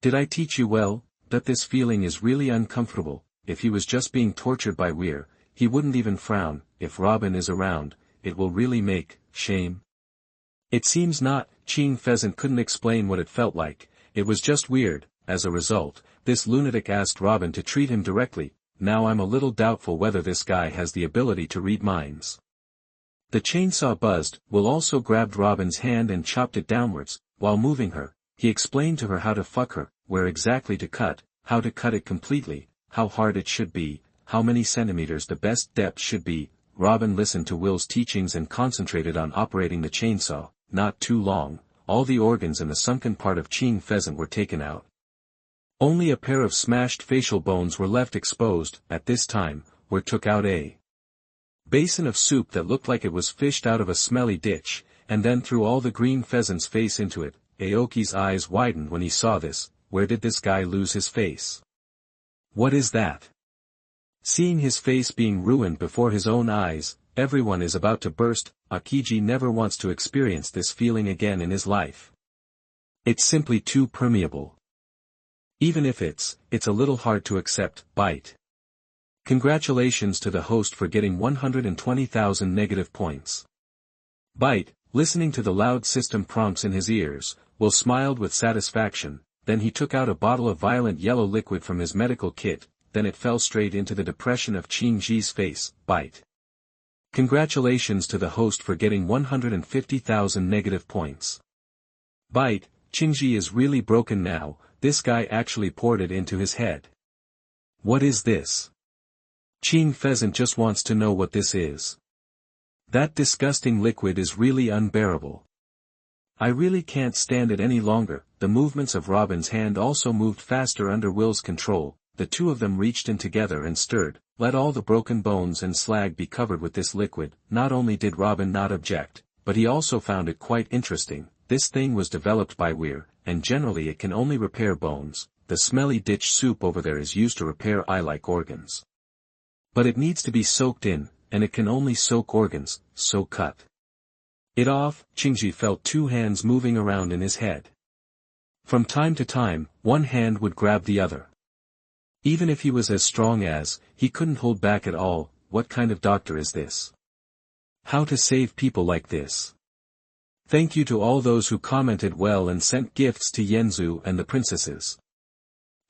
Did I teach you well? This feeling is really uncomfortable. If he was just being tortured by Weir, he wouldn't even frown. If Robin is around, it will really make shame. It seems not. King Pheasant couldn't explain what it felt like. It was just weird. As a result, this lunatic asked Robin to treat him directly. Now I'm a little doubtful whether this guy has the ability to read minds. The chainsaw buzzed. Will also grabbed Robin's hand and chopped it downwards. While moving her, he explained to her how to fuck her, where exactly to cut, how to cut it completely, how hard it should be, how many centimeters the best depth should be. Robin listened to Will's teachings and concentrated on operating the chainsaw. Not too long, all the organs in the sunken part of King Pheasant were taken out. Only a pair of smashed facial bones were left exposed. At this time, Weir took out a basin of soup that looked like it was fished out of a smelly ditch, and then threw all the green pheasant's face into it. Aoki's eyes widened when he saw this. Where did this guy lose his face? What is that? Seeing his face being ruined before his own eyes, everyone is about to burst. Aokiji never wants to experience this feeling again in his life. It's simply too permeable. Even if it's a little hard to accept. Bite. Congratulations to the host for getting 120,000 negative points. Bite, listening to the loud system prompts in his ears, Will smiled with satisfaction. Then he took out a bottle of violent yellow liquid from his medical kit. Then it fell straight into the depression of Qingji's face. Bite. Congratulations to the host for getting 150,000 negative points. Bite, Qingji is really broken now. This guy actually poured it into his head. What is this? King Pheasant just wants to know what this is. That disgusting liquid is really unbearable. I really can't stand it any longer. The movements of Robin's hand also moved faster under Will's control. The two of them reached in together and stirred. Let all the broken bones and slag be covered with this liquid. Not only did Robin not object, but he also found it quite interesting. this thing was developed by Weir, and generally it can only repair bones. The smelly ditch soup over there is used to repair eye-like organs. But it needs to be soaked in, and it can only soak organs, so cut it off. Qingji felt two hands moving around in his head. From time to time, one hand would grab the other. Even if he was as strong as, he couldn't hold back at all. What kind of doctor is this? How to save people like this? Thank you to all those who commented well and sent gifts to Yenzu and the princesses.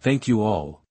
Thank you all.